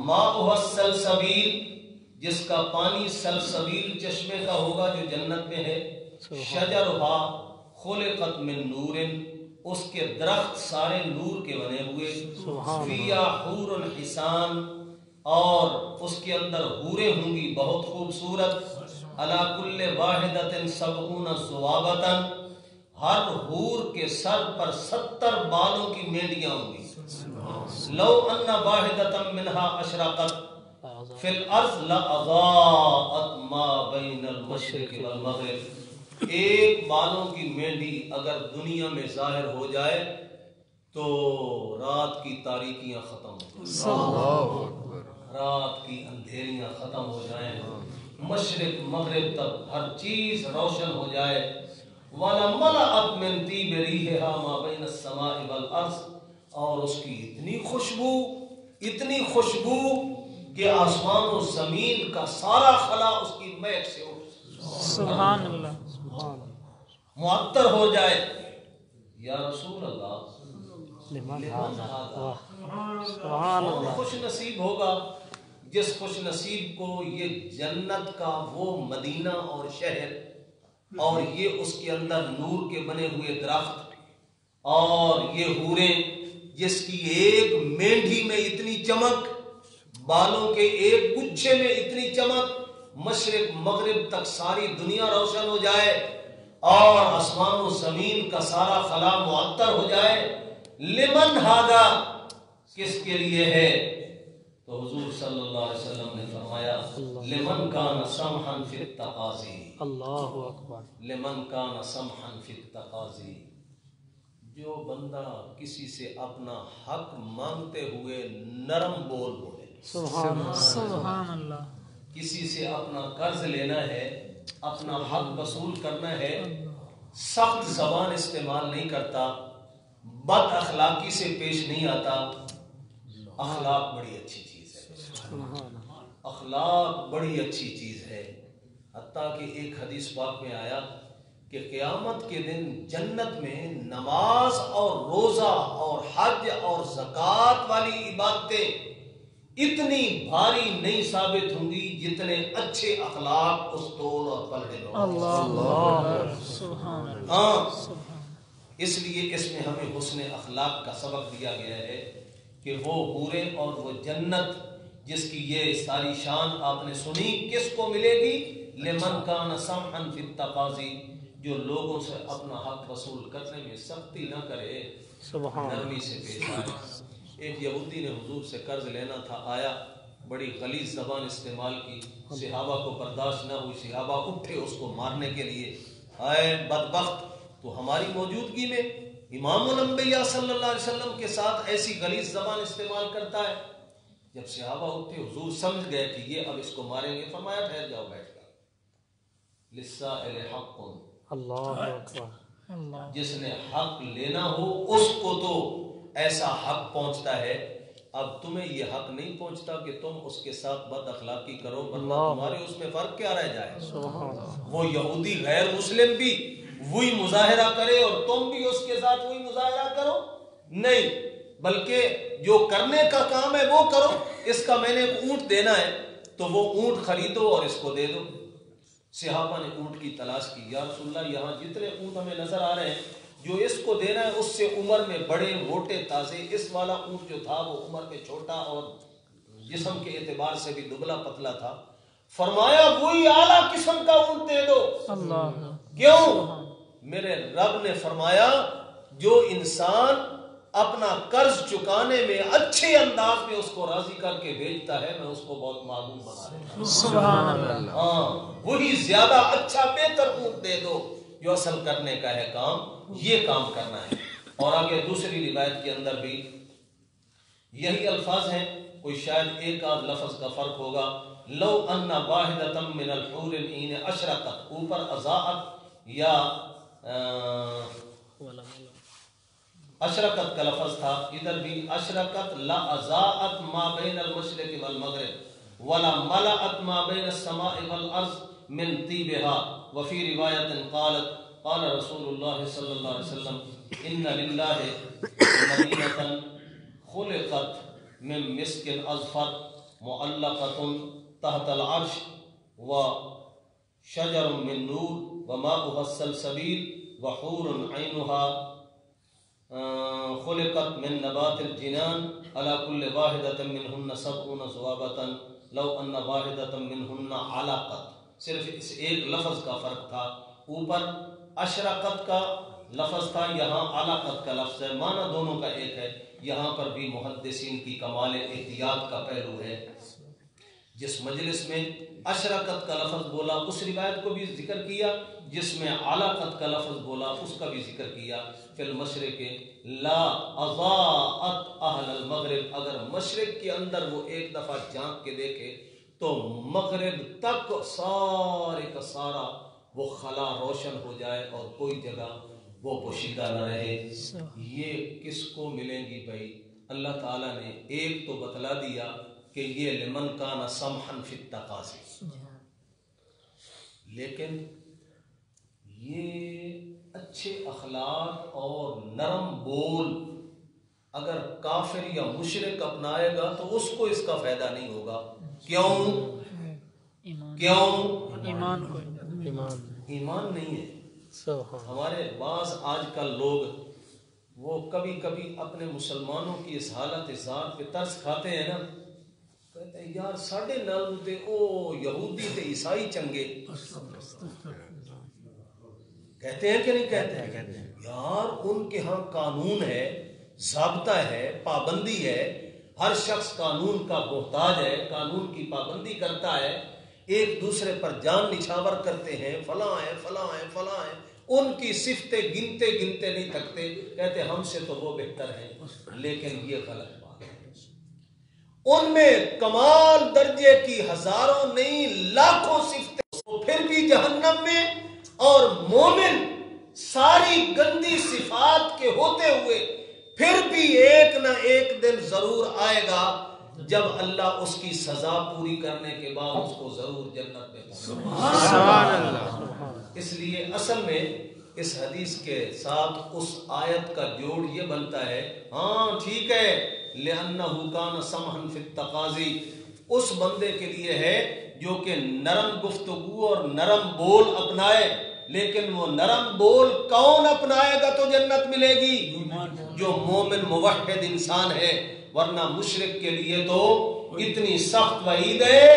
ماؤها سلسبیل, جس کا پانی سلسبیل چشمے کا ہوگا جو جنت میں ہے. شجرها خلقت من نور, اس کے درخت سارے نور کے بنے ہوئے. فیہا حور حسان, اور اس کے اندر حوریں ہوں گی بہت خوبصورت. علی کل واحدۃ 70 ذوابۃ, ہر حور کے سر پر 70 بالوں کی مینڈیاں ہوں گی. لو ان واحدۃ منہا اشرقت فی الارض لاضاءت ما بین المشرق والمغرب. ایک بالوں کی مینڈی اگر دنیا میں ظاہر ہو جائے تو رات کی تاریکیاں ختم ہو جائیں, رات کی اندھیریاں ختم ہو جائیں, مشرق مغرب تک ہر چیز روشن ہو جائے. وَلَمَلَأَتْ مِنْ طِيبِ رِيحِهَا مَا بَيْنَ السَّمَاءِ وَالْأَرْضِ, اور اس کی اتنی خوشبو کہ آسمان و زمین کا سارا خلا اس کی مہک سے سبحان اللہ معطر ہو جائے. یا رسول اللہ سبحان اللہ. خوش نصیب ہوگا جس خوش نصیب کو یہ جنت کا وہ مدینہ اور شہر اور یہ اس کے اندر نور کے بنے ہوئے درخت اور یہ حوریں جس کی ایک مینڈھی میں اتنی چمک, بالوں کے ایک گچھے میں اتنی چمک, مشرق مغرب تک ساری دنیا روشن ہو جائے اور آسمان و زمین کا سارا خلا معطر ہو جائے. لمن ھذا, کس کے لیے ہے؟ تو حضور صلی اللہ علیہ وسلم نے فرمایا لمن کان سمحا فی التقاضی. اللہ اکبر. لمن کان سمحا فی التقاضی, جو بندہ کسی سے اپنا حق مانگتے ہوئے نرم بول بولے. سبحان اللہ. کسی سے اپنا قرض لینا ہے, اپنا حق وصول کرنا ہے, سخت زبان استعمال نہیں کرتا, بد اخلاقی سے پیش نہیں آتا. اخلاق بڑی اچھی چیز ہے, اخلاق بڑی اچھی چیز ہے. حتیٰ کہ ایک حدیث پاک میں آیا کہ قیامت کے دن جنت میں نماز اور روزہ اور حج اور زکوٰۃ والی عبادتیں اتنی بھاری نہیں ثابت ہوں گی جتنے اچھے اخلاق اس طول اور پلڑے لوگ. ہاں, اس لیے اس میں ہمیں حسن اخلاق کا سبق دیا گیا ہے کہ وہ حوریں اور وہ جنت جس کی یہ ساری شان آپ نے سنی کس کو ملے گی؟ لمن کان سمحا فی التقاضی, جو لوگوں سے اپنا حق وصول کرنے میں سختی نہ کرے, نرمی سے پیش آئے. ایک یہودی نے حضور سے قرض لینا تھا, آیا بڑی غلیظ زبان استعمال کی, صحابہ کو برداشت نہ ہوئی, صحابہ اٹھے اس کو مارنے کے لیے. آئے بدبخت, تو ہماری موجودگی میں امام الانبیاء صلی اللہ علیہ وسلم کے ساتھ ایسی غلیظ زبان استعمال کرتا ہے. جب صحابہ اٹھے حضور سمجھ گئے کہ یہ اب اس کو ماریں گے, فرمایا ٹھہر جاؤ بیٹھ کر. للسائل حق, اللہ اکبر. جس نے حق لینا ہو اس کو تو ایسا حق پہنچتا ہے. اب تمہیں یہ حق نہیں پہنچتا کہ تم اس کے ساتھ بد اخلاقی کرو, ورنہ تمہارے اس میں فرق کیا رہ جائے. وہ یہودی غیر مسلم بھی وہی مظاہرہ کرے اور تم بھی اس کے ساتھ وہی مظاہرہ کرو، نہیں، بلکہ جو کرنے کا کام ہے وہ کرو. اس کا میں نے ایک اونٹ دینا ہے تو وہ اونٹ خریدو اور اس کو دے دو. صحابہ نے اونٹ کی تلاش کی، یا رسول اللہ یہاں جتنے اونٹ ہمیں نظر آ رہے ہیں جو اس کو دینا ہے اس سے عمر میں بڑے موٹے تازے، اس والا اونٹ جو تھا وہ عمر میں چھوٹا اور جسم کے اعتبار سے بھی دبلا پتلا تھا. فرمایا وہی اعلیٰ قسم کا اونٹ دے دو. اللہ کیوں؟ میرے رب نے فرمایا جو انسان اپنا قرض چکانے میں اچھے انداز میں اس کو راضی کر کے بھیجتا ہے میں اس کو بہت معلوم بنا رہا ہوں. سبحان اللہ. ہاں وہی زیادہ اچھا بہتر اونٹ دے دو جو اصل کرنے کا ہے کام یہ کام کرنا ہے. اور آگے دوسری روایت کے اندر بھی یہی الفاظ ہیں، کوئی شاید ایک آدھ لفظ کا فرق ہوگا. لو ان واحدۃ من الحور العین اشرقت، اوپر اضاءت یا اشرقت کا لفظ تھا، ادھر بھی اشرقت لا اضاءت ما بین المشرق والمغرب ولا ملأت ما بین السماء والارض من طیبها. وفی روایت قالت قال رسول اللہ صلی اللہ علیہ وسلم ان للہ مدینۃ خلقت من مسک اظفر معلقۃ تحت العرش وشجر من نور وماؤها السلسبیل وحور عینها خلقت من نبات الجنان على كل واحدة منهن 70 ذوابة لو ان واحدة منهن علقت. صرف اس ایک لفظ کا فرق تھا، اوپر اشرقت کا لفظ تھا، یہاں علقت کا لفظ ہے، معنی دونوں کا ایک ہے. یہاں پر بھی محدثین کی کمال احتیاط کا پہلو ہے. جس مجلس میں اشرقت کا لفظ بولا اس روایت کو بھی ذکر کیا، جس میں علقت کا لفظ بولا اس کا بھی ذکر کیا. فی المشرق لا اضاءت اہل المغرب، اگر مشرق کے اندر وہ ایک دفعہ جھانک کے دیکھے تو مغرب تک سارے کا سارا وہ خلا روشن ہو جائے اور کوئی جگہ وہ پوشیدہ نہ رہے. یہ کس کو ملیں گی بھائی؟ اللہ تعالیٰ نے ایک تو بتلا دیا کہ یہ لمن کان سمحا فی التقاضی، لیکن یہ اچھے اخلاق اور نرم بول اگر کافر یا مشرک اپنائے گا تو اس کو اس کا فائدہ نہیں ہوگا. کیوں؟ ایمان نہیں ہے. ہمارے بعض آج کل لوگ وہ کبھی کبھی اپنے مسلمانوں کی اس حالت ذات پہ ترس کھاتے ہیں نا، کہتے ہیں یار ساڈے نال تے او یہودی تے عیسائی چنگے. کہتے ہیں کہ نہیں کہتے ہیں؟ یار ان کے ہاں قانون ہے، ضابطہ ہے، پابندی ہے، ہر شخص قانون کا محتاج ہے، قانون کی پابندی کرتا ہے، ایک دوسرے پر جان نچھاور کرتے ہیں، فلاں ہیں فلاں ہیں فلاں ہیں، ان کی صفتیں گنتے نہیں تھکتے، کہتے ہم سے تو وہ بہتر ہیں. لیکن یہ غلط بات ہے. ان میں کمال درجے کی ہزاروں نہیں لاکھوں صفتیں، پھر بھی جہنم میں، اور مومن ساری گندی صفات کے ہوتے ہوئے پھر بھی ایک نہ ایک دن ضرور آئے گا جب اللہ اس کی سزا پوری کرنے کے بعد اس کو ضرور جنت میں سبحان اللہ. اس لیے اصل میں اس حدیث کے ساتھ اس آیت کا جوڑ یہ بنتا ہے، ہاں ٹھیک ہے لِأَنَّهُ كَانَ سَمْحًا فِي التَّقَاضِي، اس بندے کے لیے ہے جو کہ نرم گفتگو اور نرم بول اپنائے. لیکن وہ نرم بول کون اپنائے گا تو جنت ملے گی؟ جو مومن موحد انسان ہے. ورنہ مشرک کے لیے تو اتنی سخت وعید ہے،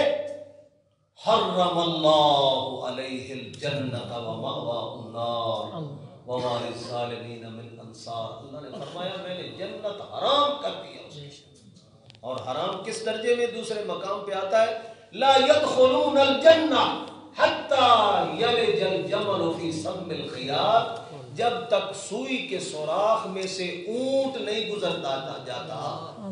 حرم اللہ علیہ الجنۃ ومأواہ النار وما للظالمین من انصار. اللہ نے فرمایا میں نے جنت حرام کر دیا. اور حرام کس درجے میں؟ دوسرے مقام پہ آتا ہے لا يدخلون الجنہ حتی یلج الجمل فی سم الخیاط، جب تک سوئی کے سوراخ میں سے اونٹ نہیں گزرتا جاتا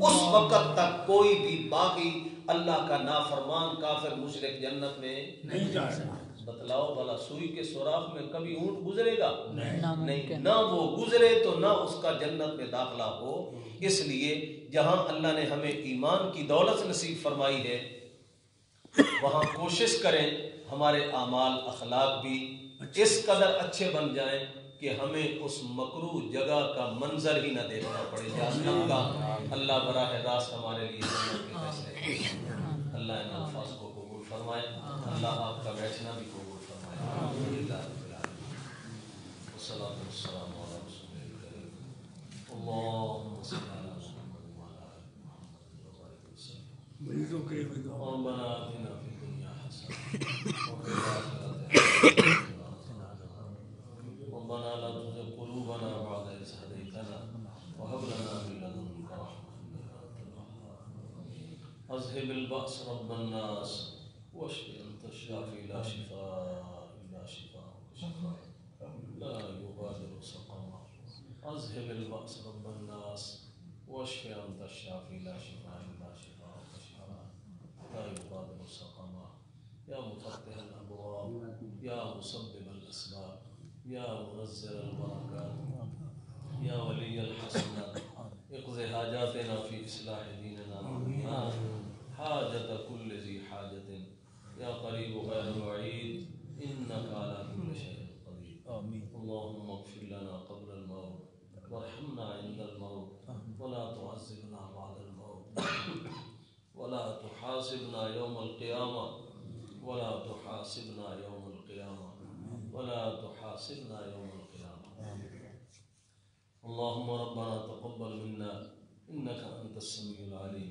اس وقت تک کوئی بھی باقی اللہ کا نافرمان کافر مشرک جنت میں نہیں جائے. بتلاؤ بھلا سوئی کے سوراخ میں کبھی اونٹ گزرے گا؟ نہیں. نہ وہ گزرے تو نہ اس کا جنت میں داخلہ ہو. اس لیے جہاں اللہ نے ہمیں ایمان کی دولت نصیب فرمائی ہے وہاں کوشش کریں ہمارے اعمال اخلاق بھی اس قدر اچھے بن جائیں کہ ہمیں اس مکروہ جگہ کا منظر ہی نہ دیکھنا پڑے جہنم کا. اللہ براہ راست ہمارے لیے جنت کے فیصلے کرے. اللہ ان الفاظ کو قبول فرمائے. اللہ آپ کا بیٹھنا بھی قبول فرمائے. الحمدللہ رب العالمین والصلاۃ والسلام علی رسول الکریم. اللهم صل علی محمد وعلی آل محمد وبارک وسلم. ربنا آتنا فی الدنیا حسنة وفي الآخرة حسنة ربنا لا تزغ قلوبنا بعد إذ هديتنا وهب لنا من لدنك رحمة إنك أنت الوهاب. أذهب البأس رب الناس واشف أنت الشافي لا شفاء إلا شفاءك شفاء لا يغادر سقما. أذهب البأس رب الناس واشف أنت الشافي لا شفاء إلا شفاءك شفاء لا يغادر سقما. يا مفتح الأبواب يا مسبب الأسباب يا منزل البركات يا ولي الحسنات اقض حاجاتنا في إصلاح ديننا ودنيانا حاجة كل ذي حاجة يا قريب غير بعيد إنك على كل شيء قدير. اللهم اغفر لنا قبل الموت وارحمنا عند الموت ولا تعذبنا بعد الموت ولا تحاسبنا يوم القيامة ولا تحاسبنا يوم القيامة ولا تحاسبنا يوم القيامة. اللهم ربنا تقبل منا إنك أنت السميع العليم